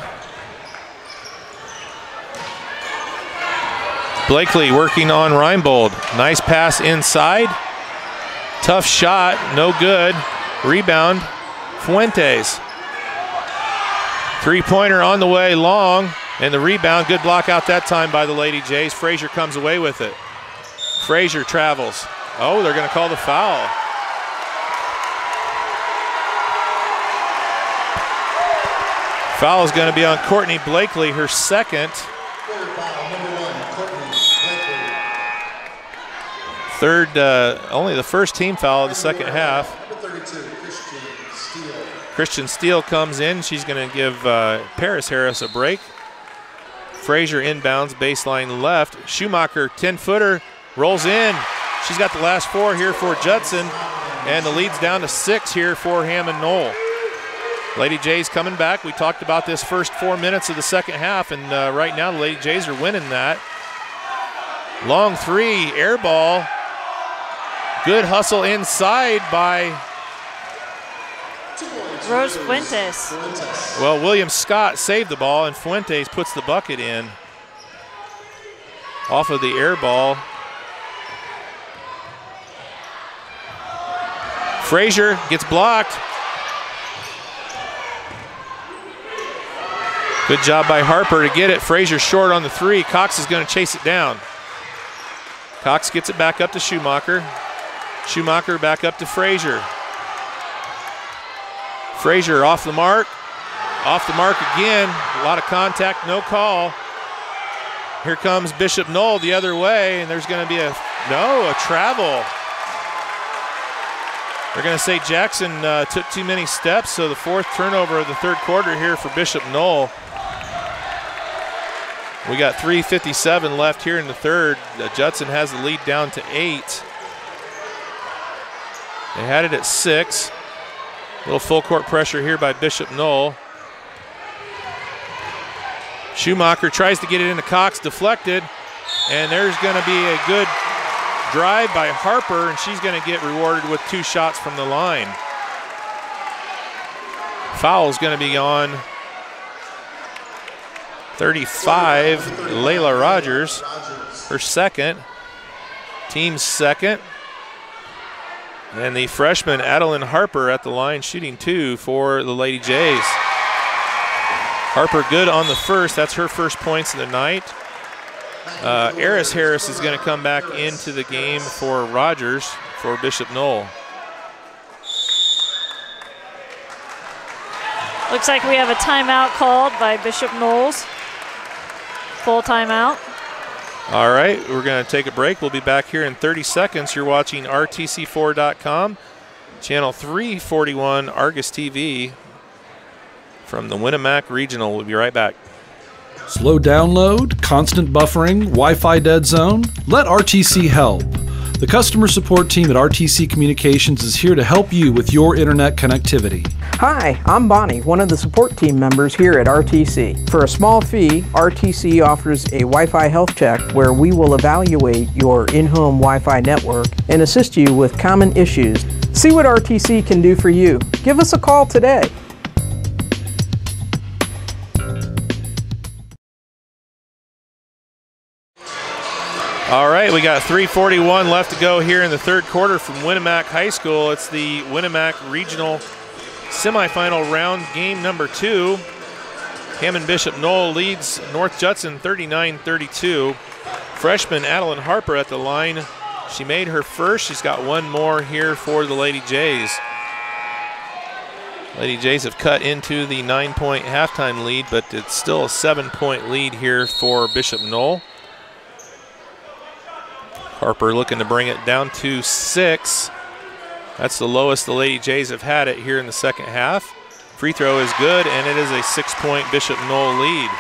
Blakely working on Reinbold. Nice pass inside. Tough shot, no good. Rebound, Fuentes. Three-pointer on the way, long, and the rebound, good block out that time by the Lady Jays. Frazier comes away with it. Frazier travels. Oh, they're going to call the foul. Foul is going to be on Courtney Blakely, her second. Third, only the first team foul of the second half. Christian Steele comes in. She's going to give Paris Harris a break. Frazier inbounds, baseline left. Schumacher, 10-footer, rolls in. She's got the last 4 here for Judson, and the lead's down to 6 here for Hammond Noll. Lady Jays coming back. We talked about this first 4 minutes of the second half, and right now the Lady Jays are winning that. Long 3, air ball. Good hustle inside by Rose Fuentes. Well, William Scott saved the ball, and Fuentes puts the bucket in. Off of the air ball. Frazier gets blocked. Good job by Harper to get it. Frazier short on the 3. Cox is going to chase it down. Cox gets it back up to Schumacher. Schumacher back up to Frazier. Frazier off the mark. Off the mark again. A lot of contact, no call. Here comes Bishop Noll the other way, and there's going to be a travel. They're going to say Jackson took too many steps, so the 4th turnover of the 3rd quarter here for Bishop Noll. We got 3:57 left here in the 3rd. Judson has the lead down to 8. They had it at 6. Little full court pressure here by Bishop Noll. Schumacher tries to get it into Cox, deflected, and there's going to be a good drive by Harper, and she's going to get rewarded with 2 shots from the line. Foul's going to be on 35, Layla Rogers, her second, team's second. And the freshman Adeline Harper at the line shooting 2 for the Lady Jays. Harper good on the first. That's her first points of the night. Eris Harris is going to come back into the game for Rogers for Bishop Noll. Looks like we have a timeout called by Bishop Noll's. Full timeout. All right, we're going to take a break. We'll be back here in 30 seconds. You're watching RTC4.com, channel 341 Argus TV from the Winamac Regional. We'll be right back. Slow download, constant buffering, Wi-Fi dead zone? Let RTC help. The customer support team at RTC Communications is here to help you with your internet connectivity. Hi, I'm Bonnie, one of the support team members here at RTC. For a small fee, RTC offers a Wi-Fi health check where we will evaluate your in-home Wi-Fi network and assist you with common issues. See what RTC can do for you. Give us a call today. All right, we got 3:41 left to go here in the third quarter from Winamac High School. It's the Winamac Regional Semifinal round, game number 2. Hammond Bishop Noll leads North Judson 39-32. Freshman Adeline Harper at the line. She made her first. She's got one more here for the Lady Jays. Lady Jays have cut into the 9-point halftime lead, but it's still a 7-point lead here for Bishop Noll. Harper looking to bring it down to 6. That's the lowest the Lady Jays have had it here in the second half. Free throw is good, and it is a 6-point Bishop Noll lead.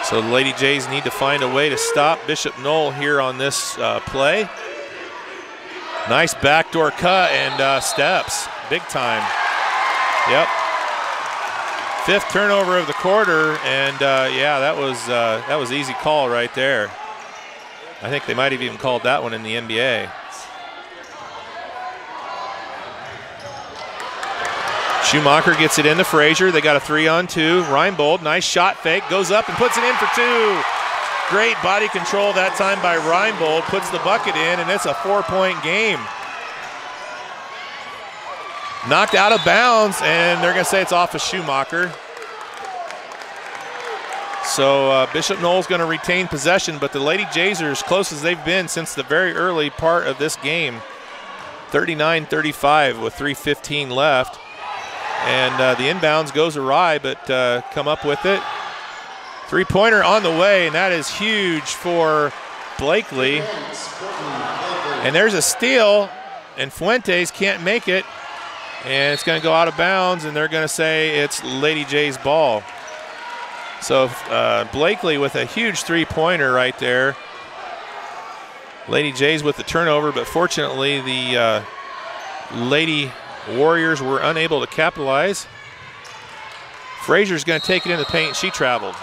So the Lady Jays need to find a way to stop Bishop Noll here on this play. Nice backdoor cut and steps, big time. Yep. 5th turnover of the quarter, and yeah, that was easy call right there. I think they might have even called that one in the NBA. Schumacher gets it into Frazier. They got a 3-on-2. Reinbold, nice shot fake, goes up and puts it in for 2. Great body control that time by Reinbold, puts the bucket in, and it's a 4-point game. Knocked out of bounds, and they're going to say it's off of Schumacher. So Bishop Noll's going to retain possession, but the Lady Jays are as close as they've been since the very early part of this game. 39-35 with 3:15 left. And the inbounds goes awry, but come up with it. 3-pointer on the way, and that is huge for Blakely. And there's a steal, and Fuentes can't make it. And it's going to go out of bounds, and they're going to say it's Lady Jays' ball. So Blakely with a huge 3-pointer right there. Lady Jays with the turnover, but fortunately the Lady Warriors were unable to capitalize. Frazier's going to take it in the paint. She traveled.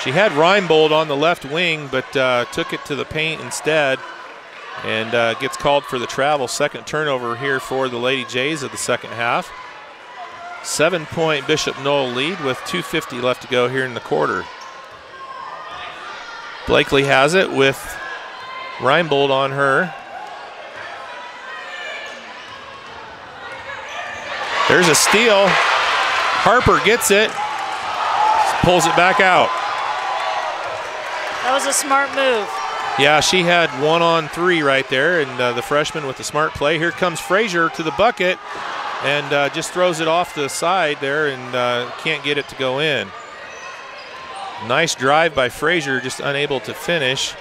She had Reinbold on the left wing, but took it to the paint instead and gets called for the travel. Second turnover here for the Lady Jays of the second half. 7-point Bishop Noll lead with 2:50 left to go here in the quarter. Blakely has it with Reinbold on her. There's a steal. Harper gets it, pulls it back out. That was a smart move. Yeah, she had 1-on-3 right there, and the freshman with the smart play. Here comes Frazier to the bucket. And just throws it off the side there and can't get it to go in. Nice drive by Frazier, just unable to finish.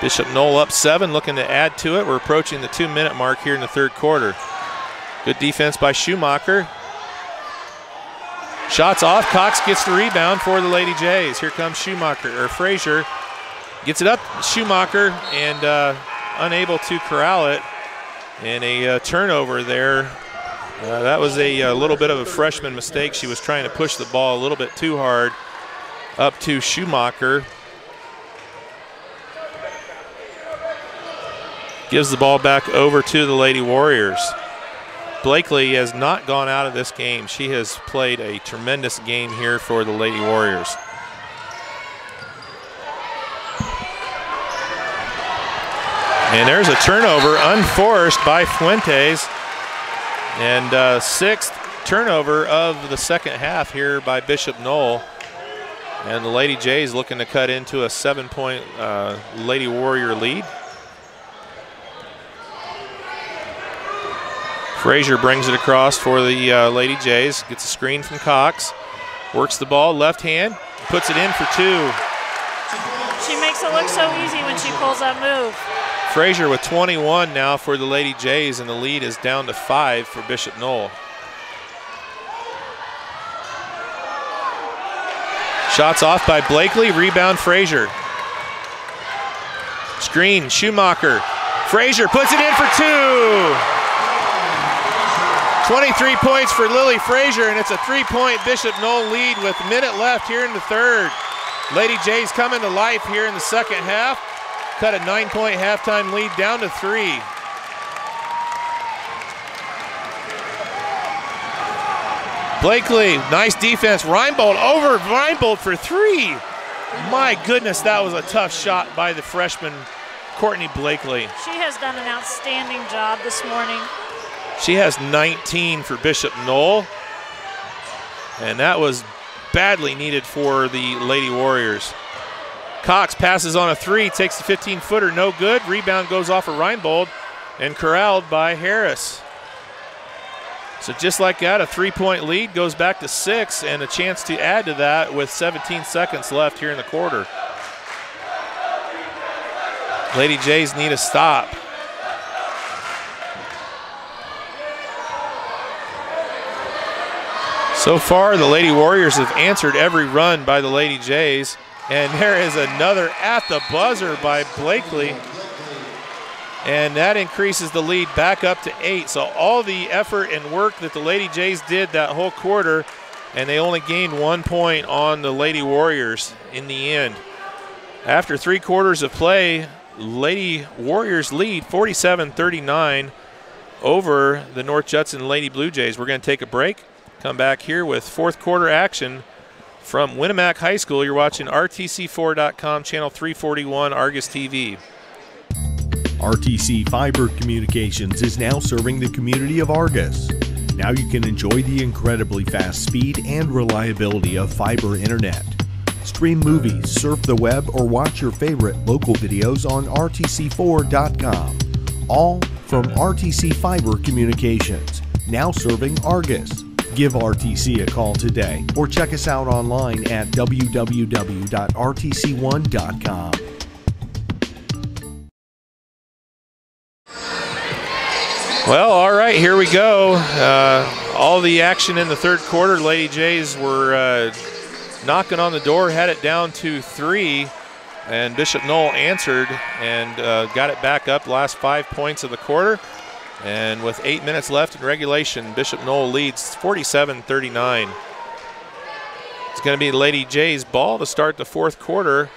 Bishop Noll up 7, looking to add to it. We're approaching the 2-minute mark here in the third quarter. Good defense by Schumacher. Shots off, Cox gets the rebound for the Lady Jays. Here comes Schumacher, or Frazier. Gets it up, Schumacher, and unable to corral it, and a turnover there. That was a little bit of a freshman mistake. She was trying to push the ball a little bit too hard up to Schumacher. Gives the ball back over to the Lady Warriors. Blakely has not gone out of this game. She has played a tremendous game here for the Lady Warriors. And there's a turnover unforced by Fuentes. And sixth turnover of the second half here by Bishop Noll. And the Lady Jays looking to cut into a 7-point Lady Warrior lead. Frazier brings it across for the Lady Jays. Gets a screen from Cox. Works the ball, left hand, puts it in for 2. She makes it look so easy when she pulls that move. Frazier with 21 now for the Lady Jays, and the lead is down to 5 for Bishop Noll. Shots off by Blakely, rebound Frazier. Screen, Schumacher. Frazier puts it in for 2. 23 points for Lily Frazier, and it's a 3-point Bishop Noll lead with a minute left here in the third. Lady Jays coming to life here in the second half. Cut a 9-point halftime lead down to 3. Blakely, nice defense. Reinbold over Reinbold for 3. My goodness, that was a tough shot by the freshman, Courtney Blakely. She has done an outstanding job this morning. She has 19 for Bishop Noll, and that was badly needed for the Lady Warriors. Cox passes on a 3, takes the 15-footer, no good. Rebound goes off of Reinbold and corralled by Harris. So just like that, a 3-point lead goes back to 6, and a chance to add to that with 17 seconds left here in the quarter. Lady Jays need a stop. So far, the Lady Warriors have answered every run by the Lady Jays. And there is another at the buzzer by Blakely. And that increases the lead back up to 8. So all the effort and work that the Lady Jays did that whole quarter, and they only gained 1 point on the Lady Warriors in the end. After 3 quarters of play, Lady Warriors lead 47-39 over the North Judson Lady Blue Jays. We're going to take a break. Come back here with fourth quarter action from Winamac High School. You're watching RTC4.com, channel 341, Argus TV. RTC Fiber Communications is now serving the community of Argus. Now you can enjoy the incredibly fast speed and reliability of fiber internet. Stream movies, surf the web, or watch your favorite local videos on RTC4.com. All from RTC Fiber Communications, now serving Argus. Give RTC a call today or check us out online at www.rtc1.com. Well, all right, here we go. All the action in the third quarter. Lady Jays were knocking on the door, had it down to 3, and Bishop Noll answered and got it back up the last 5 points of the quarter. And with 8 minutes left in regulation, Bishop Noll leads 47-39. It's going to be Lady Jays' ball to start the fourth quarter.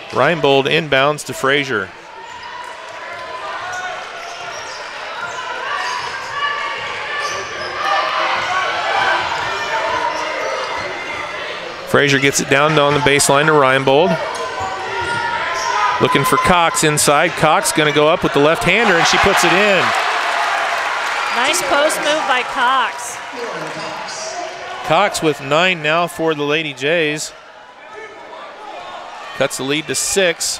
Reinbold inbounds to Frazier. Frazier gets it down on the baseline to Reinbold. Looking for Cox inside. Cox going to go up with the left-hander, and she puts it in. Nice post move by Cox. Cox with 9 now for the Lady Jays. Cuts the lead to 6.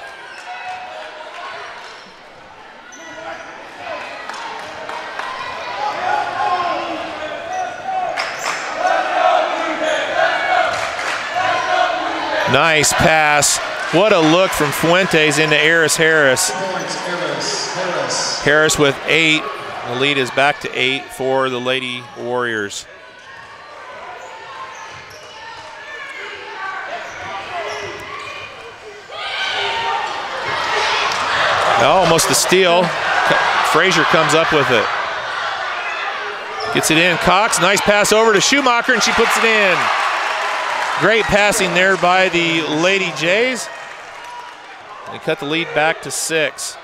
Nice pass. What a look from Fuentes into Harris. Harris with 8. The lead is back to 8 for the Lady Warriors. Almost a steal. Frazier comes up with it. Gets it in. Cox, nice pass over to Schumacher, and she puts it in. Great passing there by the Lady Jays. They cut the lead back to 6.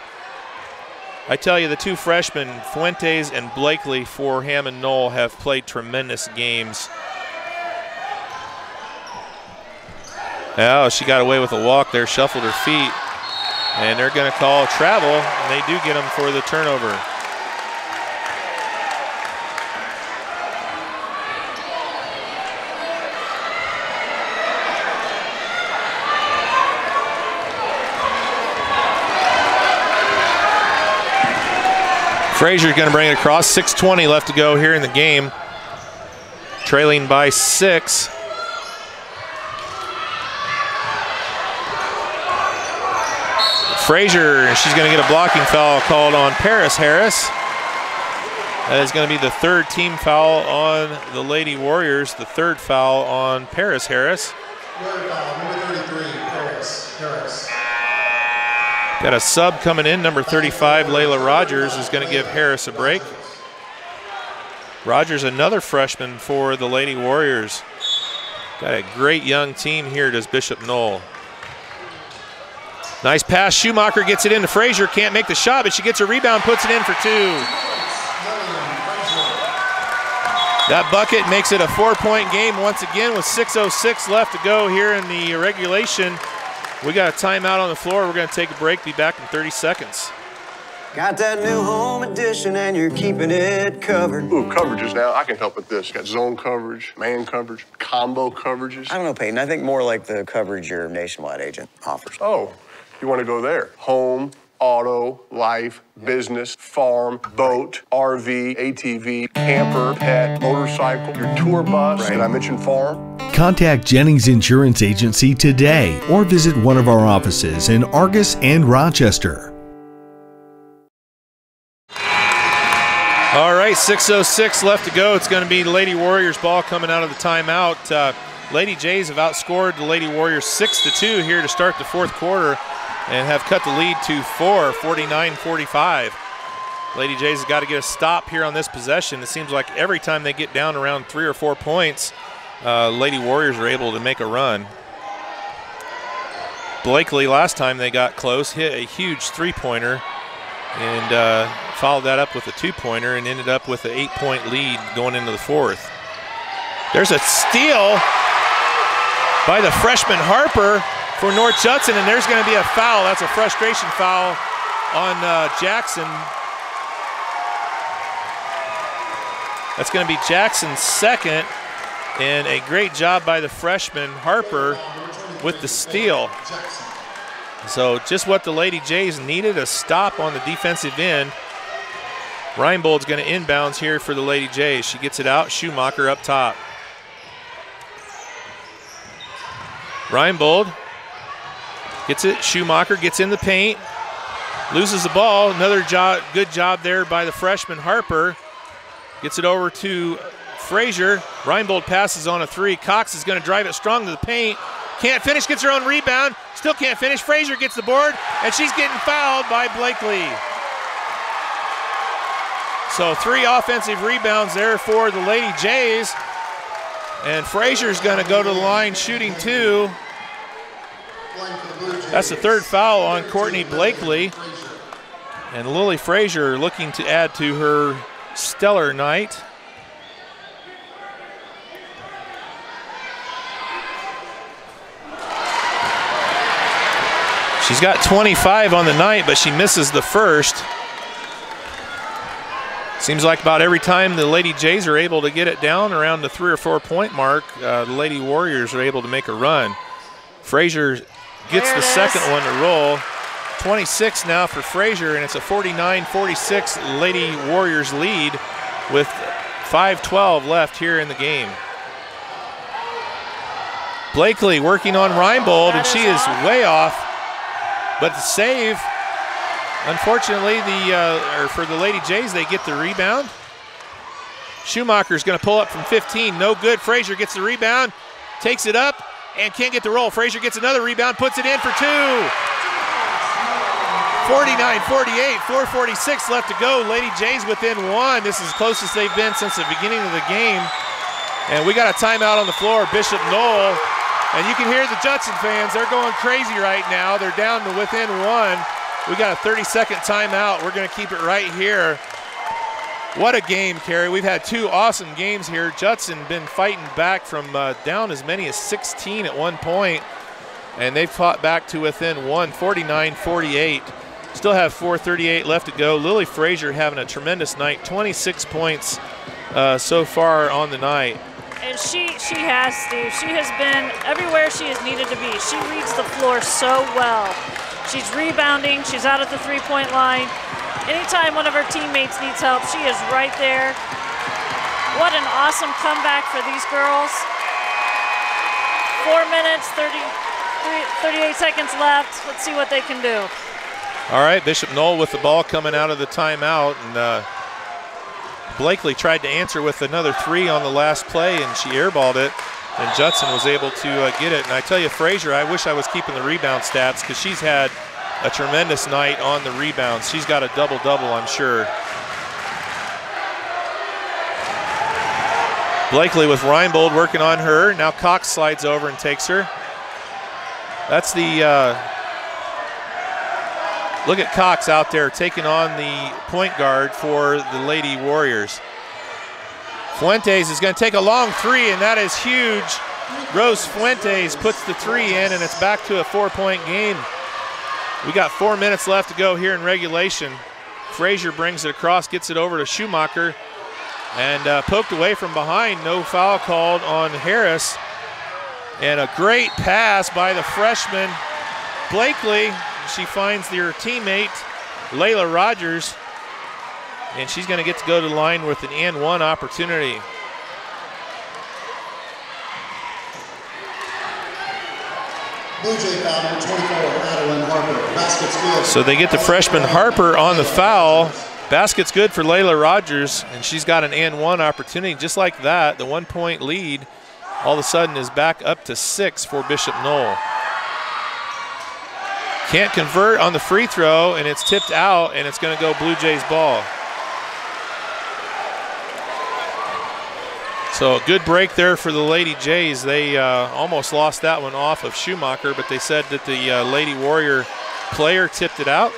I tell you, the two freshmen, Fuentes and Blakely for Hammond Noll, have played tremendous games. Oh, she got away with a walk there, shuffled her feet. And they're going to call travel, and they do get them for the turnover. Frazier's going to bring it across. 6:20 left to go here in the game. Trailing by 6. Frazier, she's going to get a blocking foul called on Paris Harris. That is going to be the 3rd team foul on the Lady Warriors, the 3rd foul on Paris Harris. Number 33, Paris Harris. Got a sub coming in, number 35, Layla Rogers, is going to give Harris a break. Rogers, another freshman for the Lady Warriors. Got a great young team here, does Bishop Noll. Nice pass, Schumacher gets it into Frazier, can't make the shot, but she gets a rebound, puts it in for 2. That bucket makes it a 4-point game once again with 6:06 left to go here in the regulation. We got a timeout on the floor. We're going to take a break, be back in 30 seconds. Got that new home edition and you're keeping it covered. Ooh, coverages now. I can help with this. Got zone coverage, man coverage, combo coverages. I don't know, Peyton. I think more like the coverage your nationwide agent offers. Oh, you want to go there. Home, auto, life, business, farm, boat, RV, ATV, camper, pet, motorcycle, your tour bus. Did I mention farm? Contact Jennings Insurance Agency today or visit one of our offices in Argus and Rochester. All right, 6:06 left to go. It's going to be the Lady Warriors ball coming out of the timeout. Lady Jays have outscored the Lady Warriors 6-2 here to start the 4th quarter and have cut the lead to 4, 49-45. Lady Jays have got to get a stop here on this possession. It seems like every time they get down around 3 or 4 points, Lady Warriors are able to make a run. Blakely, last time they got close, hit a huge 3-pointer and followed that up with a 2-pointer and ended up with an 8-point lead going into the 4th. There's a steal by the freshman Harper for North Judson, and there's going to be a foul. That's a frustration foul on Jackson. That's going to be Jackson's 2nd. And a great job by the freshman Harper with the steal. So just what the Lady Jays needed, a stop on the defensive end. Reinbold's going to inbounds here for the Lady Jays. She gets it out, Schumacher up top. Reinbold gets it, Schumacher gets in the paint, loses the ball. Another good job there by the freshman Harper. Gets it over to Frazier. Reinbold passes on a 3. Cox is going to drive it strong to the paint. Can't finish, gets her own rebound. Still can't finish. Frazier gets the board, and she's getting fouled by Blakely. So 3 offensive rebounds there for the Lady Jays. And Frazier's going to go to the line shooting 2. That's the 3rd foul on Courtney Blakely. And Lily Frazier looking to add to her stellar night. She's got 25 on the night, but she misses the first. Seems like about every time the Lady Jays are able to get it down around the 3 or 4 point mark, the Lady Warriors are able to make a run. Frazier gets the second one to roll. 26 now for Frazier, and it's a 49-46 Lady Warriors lead with 5:12 left here in the game. Blakely working on Reinbold, and she is way off. But the save, unfortunately, for the Lady Jays, they get the rebound. Schumacher's going to pull up from 15, no good. Frazier gets the rebound, takes it up, and can't get the roll. Frazier gets another rebound, puts it in for 2. 49-48, 4:46 left to go. Lady Jays within 1. This is as close as they've been since the beginning of the game. And we got a timeout on the floor, Bishop Noll. And you can hear the Judson fans, they're going crazy right now. They're down to within 1. We got a 30-second timeout. We're gonna keep it right here. What a game, Kerry. We've had 2 awesome games here. Judson been fighting back from down as many as 16 at one point, and they've fought back to within 1, 49-48. Still have 4:38 left to go. Lily Frazier having a tremendous night, 26 points so far on the night. And she has, Steve. She has been everywhere she has needed to be. She reads the floor so well. She's rebounding. She's out at the three-point line. Anytime one of her teammates needs help, she is right there. What an awesome comeback for these girls. 4 minutes, 38 seconds left. Let's see what they can do. All right, Bishop Noll with the ball coming out of the timeout, and Blakely tried to answer with another 3 on the last play, and she airballed it, and Judson was able to get it. And I tell you, Frazier, I wish I was keeping the rebound stats because she's had a tremendous night on the rebounds. She's got a double-double, I'm sure. Blakely with Reinbold working on her. Now Cox slides over and takes her. That's the, look at Cox out there taking on the point guard for the Lady Warriors. Fuentes is going to take a long 3, and that is huge. Rose Fuentes puts the 3 in, and it's back to a 4-point game. We got 4 minutes left to go here in regulation. Frazier brings it across, gets it over to Schumacher, and poked away from behind. No foul called on Harris. And a great pass by the freshman, Blakely. She finds her teammate, Layla Rogers, and she's going to get to go to the line with an and 1 opportunity. Blue Jay foul number 24, Adeline Harper. Basket's good. So they get the freshman Harper on the foul. Basket's good for Layla Rogers, and she's got an and 1 opportunity. Just like that, the 1-point lead all of a sudden is back up to 6 for Bishop Noll. Can't convert on the free throw, and it's tipped out, and it's going to go Blue Jays ball. So a good break there for the Lady Jays. They almost lost that one off of Schumacher, but they said that the Lady Warrior player tipped it out.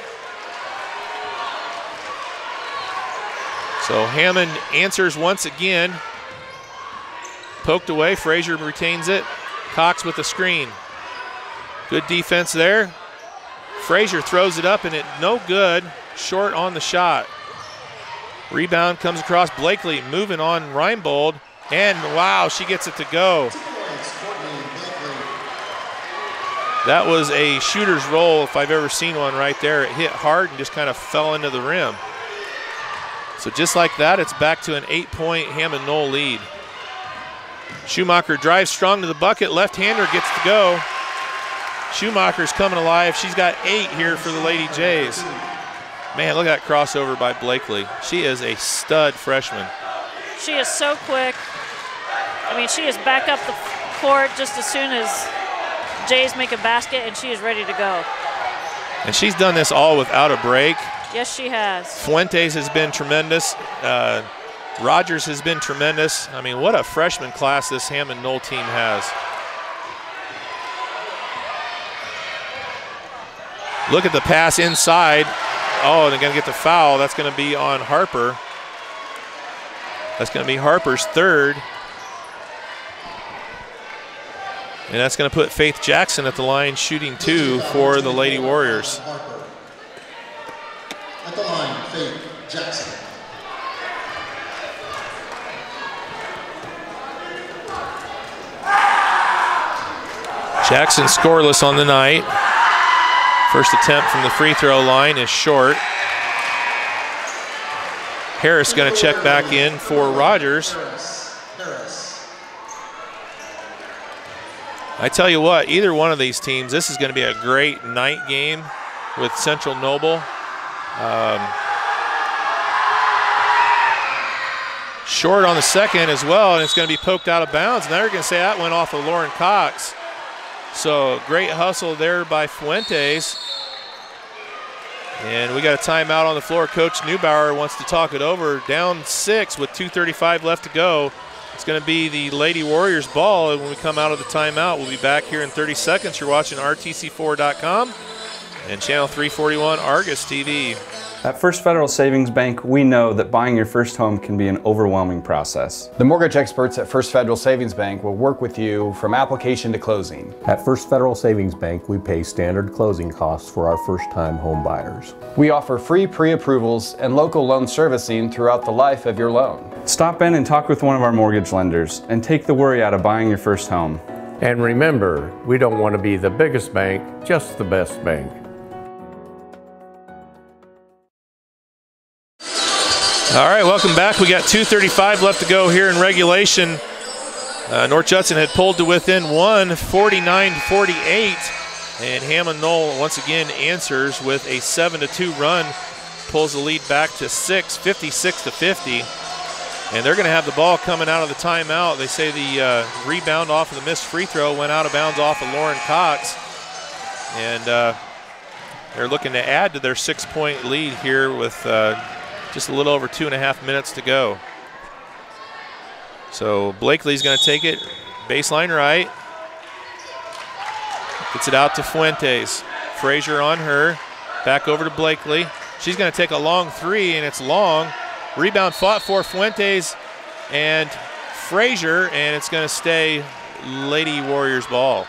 So Hammond answers once again. Poked away, Frazier retains it. Cox with the screen. Good defense there. Frazier throws it up and it no good, short on the shot. Rebound comes across, Blakely moving on Reinbold, and wow, she gets it to go. That was a shooter's roll if I've ever seen one right there. It hit hard and just kind of fell into the rim. So just like that, it's back to an 8-point Hammond Noll lead. Schumacher drives strong to the bucket, left-hander gets to go. Schumacher's coming alive. She's got 8 here for the Lady Jays. Man, look at that crossover by Blakely. She is a stud freshman. She is so quick. I mean, she is back up the court just as soon as Jays make a basket, and she is ready to go. And she's done this all without a break. Yes, she has. Fuentes has been tremendous. Rogers has been tremendous. I mean, what a freshman class this Hammond Noll team has. Look at the pass inside. Oh, they're going to get the foul. That's going to be on Harper. That's going to be Harper's 3rd. And that's going to put Faith Jackson at the line shooting 2 for the Lady Warriors. At the line, Faith Jackson. Jackson scoreless on the night. First attempt from the free throw line is short. Harris going to check back in for Rogers. I tell you what, either one of these teams, this is going to be a great night game with Central Noble. Short on the second as well, and it's going to be poked out of bounds. Now they're going to say that went off of Lauren Cox. So great hustle there by Fuentes. And we got a timeout on the floor. Coach Neubauer wants to talk it over. Down 6 with 2:35 left to go. It's going to be the Lady Warriors ball. And when we come out of the timeout, we'll be back here in 30 seconds. You're watching RTC4.com and Channel 341 Argus TV. At First Federal Savings Bank, we know that buying your first home can be an overwhelming process. The mortgage experts at First Federal Savings Bank will work with you from application to closing. At First Federal Savings Bank, we pay standard closing costs for our first-time home buyers. We offer free pre-approvals and local loan servicing throughout the life of your loan. Stop in and talk with one of our mortgage lenders and take the worry out of buying your first home. And remember, we don't want to be the biggest bank, just the best bank. All right, welcome back. We got 2:35 left to go here in regulation. North Judson had pulled to within 1, 49-48. And Hammond Noll once again answers with a 7-2 run, pulls the lead back to 6, 56-50. And they're going to have the ball coming out of the timeout. They say the rebound off of the missed free throw went out of bounds off of Lauren Cox. And they're looking to add to their 6-point lead here with just a little over 2.5 minutes to go. So Blakely's going to take it, baseline right. Gets it out to Fuentes. Frazier on her, back over to Blakely. She's going to take a long three, and it's long. Rebound fought for Fuentes and Frazier, and it's going to stay Lady Warriors ball.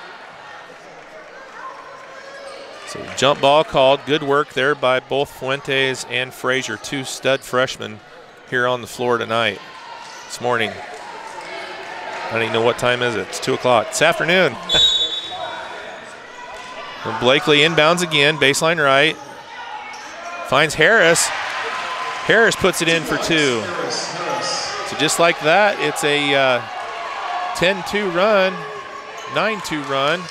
So jump ball called. Good work there by both Fuentes and Frazier, two stud freshmen here on the floor tonight, this morning. I don't even know what time is it. It's 2 o'clock. It's afternoon. Blakely inbounds again, baseline right. Finds Harris. Harris puts it in for 2. So just like that, it's a 10-2 run, 9-2 run.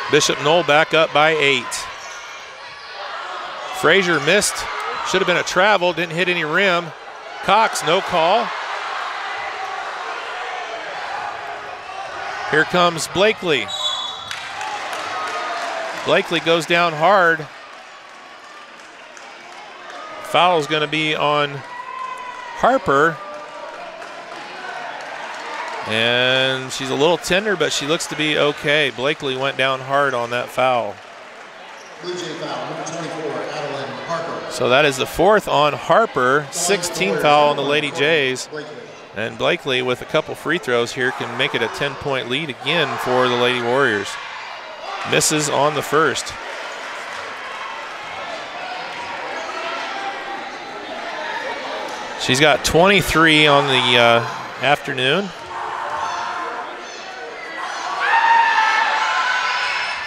Bishop Noll back up by 8. Frazier missed. Should have been a travel. Didn't hit any rim. Cox, no call. Here comes Blakely. Blakely goes down hard. Foul is going to be on Harper. And she's a little tender, but she looks to be okay. Blakely went down hard on that foul. Blue Jay foul, number 24, Adeline Harper. So that is the 4th on Harper, 16th foul on the Lady Jays. And Blakely, with a couple free throws here, can make it a 10-point lead again for the Lady Warriors. Misses on the first. She's got 23 on the afternoon.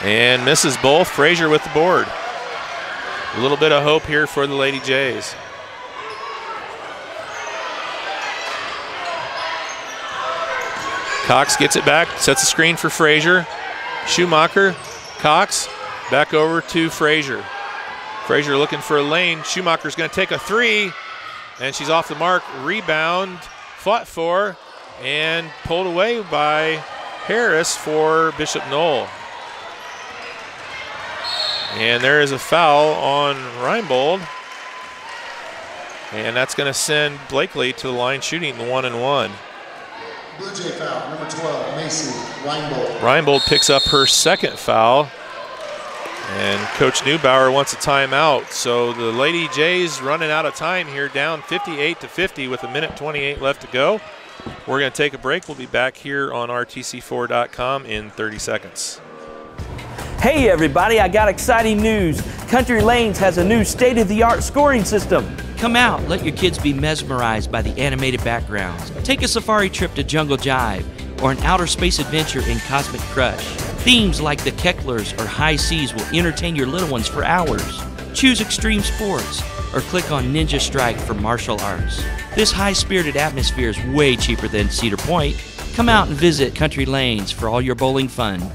And misses both. Frazier with the board. A little bit of hope here for the Lady Jays. Cox gets it back, sets a screen for Frazier. Schumacher, Cox, back over to Frazier. Frazier looking for a lane. Schumacher's going to take a 3, and she's off the mark. Rebound, fought for, and pulled away by Harris for Bishop Noll. And there is a foul on Reinbold. And that's going to send Blakely to the line shooting the 1-and-1. Blue Jay foul, number 12, Macy Reinbold. Reinbold picks up her 2nd foul. And Coach Neubauer wants a timeout. So the Lady Jays running out of time here, down 58-50 with 1:28 left to go. We're going to take a break. We'll be back here on RTC4.com in 30 seconds. Hey everybody, I got exciting news. Country Lanes has a new state-of-the-art scoring system. Come out, let your kids be mesmerized by the animated backgrounds. Take a safari trip to Jungle Jive or an outer space adventure in Cosmic Crush. Themes like the Kecklers or High Seas will entertain your little ones for hours. Choose extreme sports or click on Ninja Strike for martial arts. This high-spirited atmosphere is way cheaper than Cedar Point. Come out and visit Country Lanes for all your bowling fun.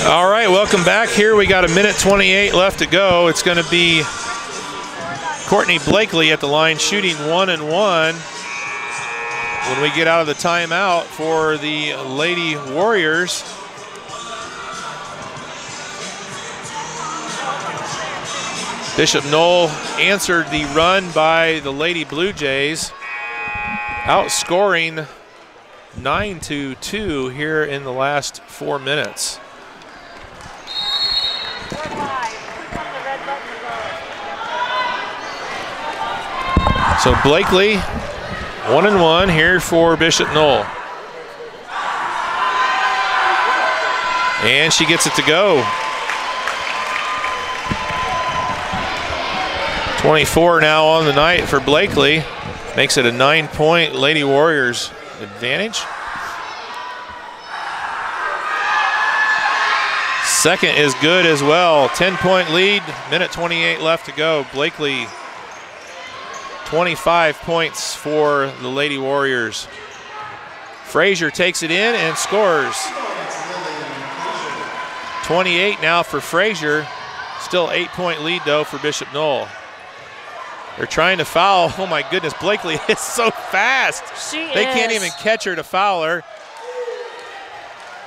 All right, welcome back here. We got 1:28 left to go. It's going to be Courtney Blakely at the line shooting 1-and-1. when we get out of the timeout for the Lady Warriors. Bishop Noll answered the run by the Lady Blue Jays, outscoring 9-2 here in the last 4 minutes. So Blakely, 1-1 here for Bishop Noll. And she gets it to go. 24 now on the night for Blakely. Makes it a 9-point Lady Warriors advantage. Second is good as well. 10-point lead, minute 28 left to go. Blakely, 25 points for the Lady Warriors. Frazier takes it in and scores. 28 now for Frazier. Still 8-point lead though for Bishop Noll. They're trying to foul. Oh my goodness, Blakely is so fast. They can't even catch her to foul her.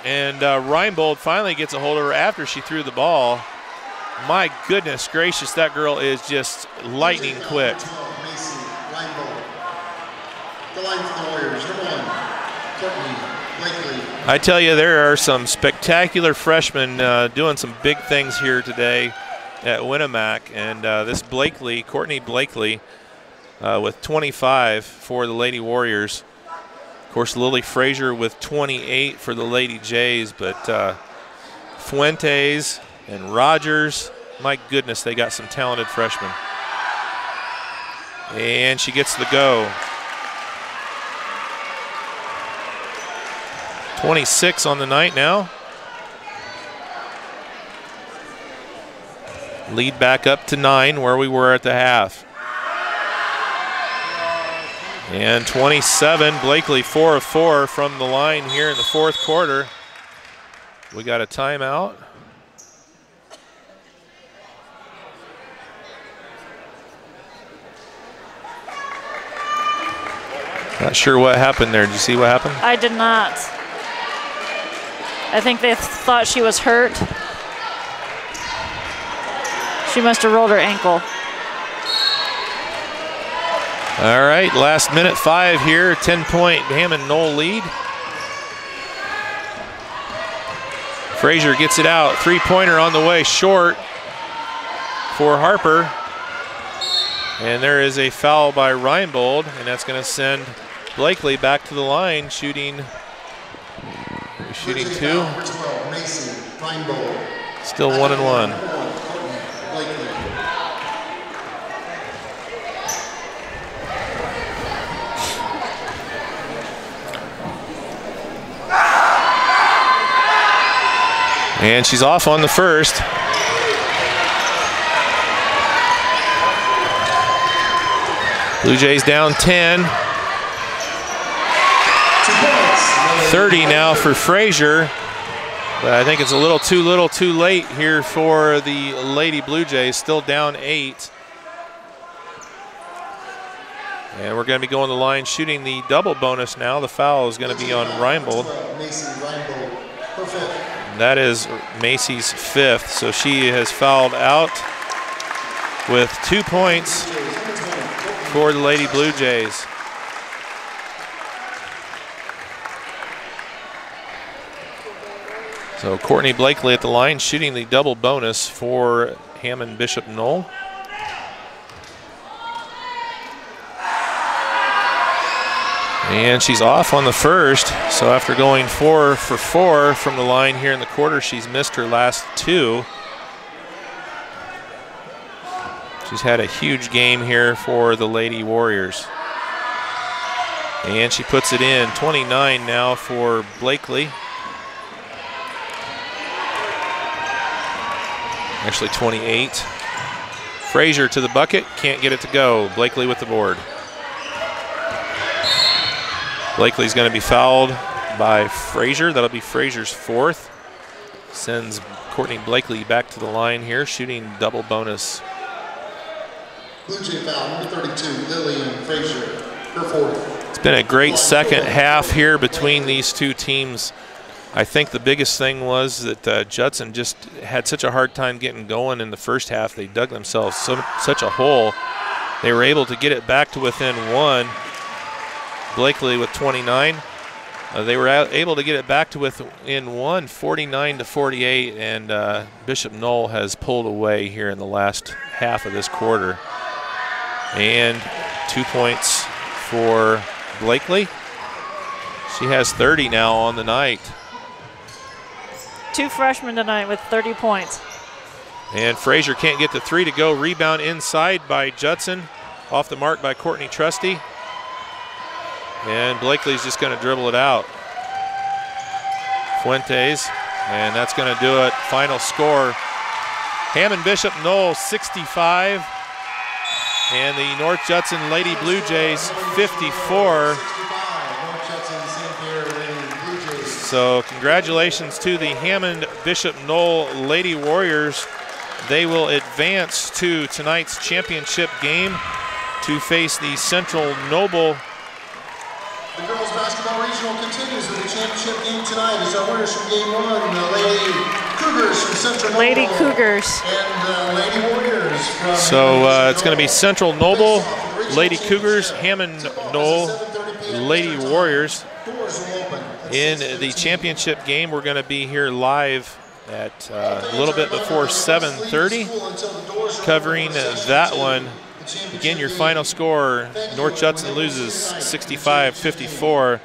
And Reinbold finally gets a hold of her after she threw the ball. My goodness gracious, that girl is just lightning quick. I tell you, there are some spectacular freshmen doing some big things here today at Winamac, and this Blakely, Courtney Blakely, with 25 for the Lady Warriors. Of course, Lily Frazier with 28 for the Lady Jays, but Fuentes and Rogers, my goodness, they got some talented freshmen. And she gets the go. 26 on the night now. Lead back up to 9 where we were at the half. And 27, Blakely 4 of 4 from the line here in the fourth quarter. We got a timeout. Not sure what happened there. Did you see what happened? I did not. I think they thought she was hurt. She must have rolled her ankle. All right, last minute 5 here, 10-point Hammond Noll lead. Frazier gets it out, three-pointer on the way, short for Harper. And there is a foul by Reinbold, and that's going to send Blakely back to the line, shooting 2. Still 1-1. And she's off on the first. Blue Jays down 10. 30 now for Frazier. But I think it's a little too late here for the Lady Blue Jays, still down 8. And we're going to be going to the line shooting the double bonus now. The foul is going to be on Reinbold. That is Macy's 5th, so she has fouled out with 2 points for the Lady Blue Jays. So Courtney Blakely at the line shooting the double bonus for Hammond Bishop Noll. And she's off on the first, so after going 4 for 4 from the line here in the quarter, she's missed her last 2. She's had a huge game here for the Lady Warriors. And she puts it in, 29 now for Blakely. Actually 28. Frazier to the bucket, can't get it to go. Blakely with the board. Blakely's going to be fouled by Frazier. That'll be Frazier's 4th. Sends Courtney Blakely back to the line here, shooting double bonus. Blue Jay foul, number 32, Lillian Frazier, her 4th. It's Been a great second half here between these two teams. I think the biggest thing was that Judson just had such a hard time getting going in the first half. They dug themselves such a hole. They were able to get it back to within 1. Blakely with 29. They were able to get it back to within 1, 49-48, and Bishop Noll has pulled away here in the last half of this quarter. And 2 points for Blakely. She has 30 now on the night. 2 freshmen tonight with 30 points. And Frazier can't get the 3 to go. Rebound inside by Judson. Off the mark by Courtney Trusty. And Blakely's just going to dribble it out. Fuentes, and that's going to do it. Final score, Hammond Bishop Noll 65, and the North Judson Lady Blue Jays 54. So congratulations to the Hammond Bishop Noll Lady Warriors. They will advance to tonight's championship game to face the Central Noble. The girls basketball regional continues with the championship game tonight as our winners from game 1, the Lady Cougars from Central Noble. Lady Cougars. And Lady Warriors from So it's going to be Central Noble, Lady Cougars, Hammond Noll, Lady Warriors. In the championship game, we're going to be here live at a little bit before 7:30, covering that one. Again, your final score, North Judson loses 65-54.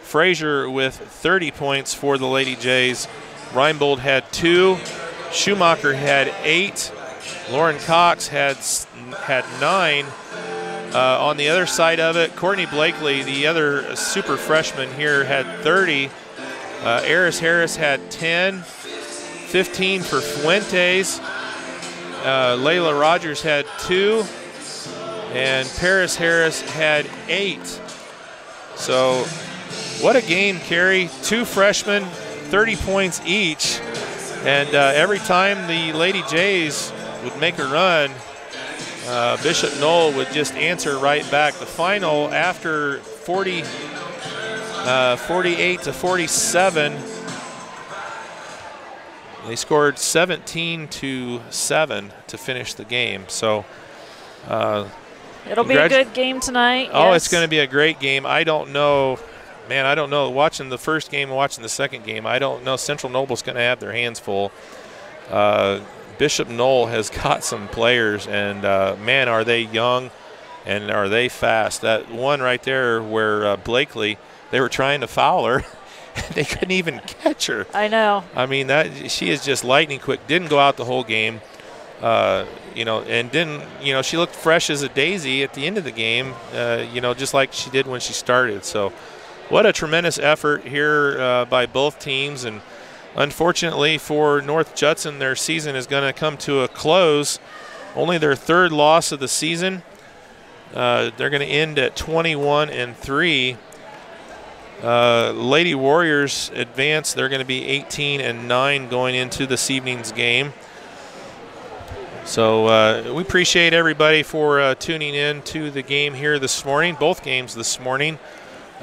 Frazier with 30 points for the Lady Jays. Reinbold had 2. Schumacher had 8. Lauren Cox had 9. On the other side of it, Courtney Blakely, the other super freshman here, had 30. Eris Harris had 10. 15 for Fuentes. Layla Rogers had 2. And Paris Harris had 8. So what a game, Carrie. 2 freshmen, 30 points each. And every time the Lady Jays would make a run, Bishop Noll would just answer right back. The final after 48-47, they scored 17-7 to finish the game. So it'll be a good game tonight. Oh, yes. It's going to be a great game. I don't know. Man, I don't know. Watching the first game and watching the second game, I don't know. Central Noble's going to have their hands full. Bishop Noll has got some players, and man, are they young and are they fast. That one right there where Blakely, they were trying to foul her. They couldn't even catch her. I know. I mean, she is just lightning quick. Didn't go out the whole game. And didn't, she looked fresh as a daisy at the end of the game, just like she did when she started. So what a tremendous effort here by both teams. And unfortunately for North Judson, their season is going to come to a close. Only their 3rd loss of the season. They're going to end at 21-3. Lady Warriors advance. They're going to be 18-9 going into this evening's game. So we appreciate everybody for tuning in to the game here this morning, both games this morning.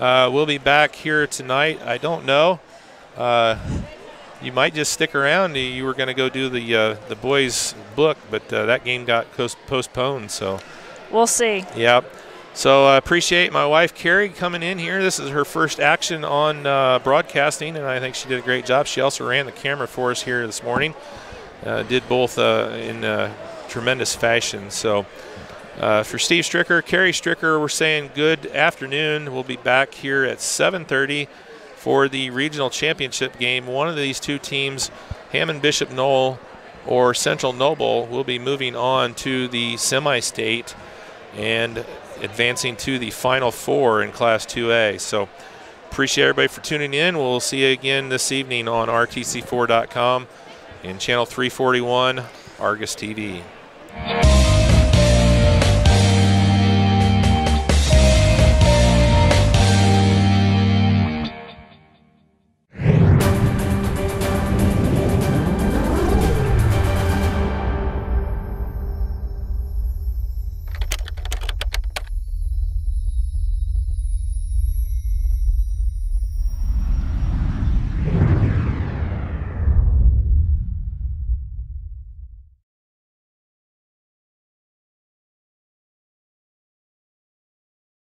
We'll be back here tonight. I don't know. You might just stick around. You were going to go do the boys' book, but that game got postponed. So we'll see. Yep. So I appreciate my wife, Carrie, coming in here. This is her first action on broadcasting, and I think she did a great job. She also ran the camera for us here this morning. Did both in tremendous fashion. So for Steve Stricker, Carrie Stricker, we're saying good afternoon. We'll be back here at 7:30 for the regional championship game. One of these two teams, Hammond Bishop Noll or Central Noble, will be moving on to the semi-state and advancing to the Final Four in Class 2A. So appreciate everybody for tuning in. We'll see you again this evening on RTC4.com and Channel 341 Argus TV.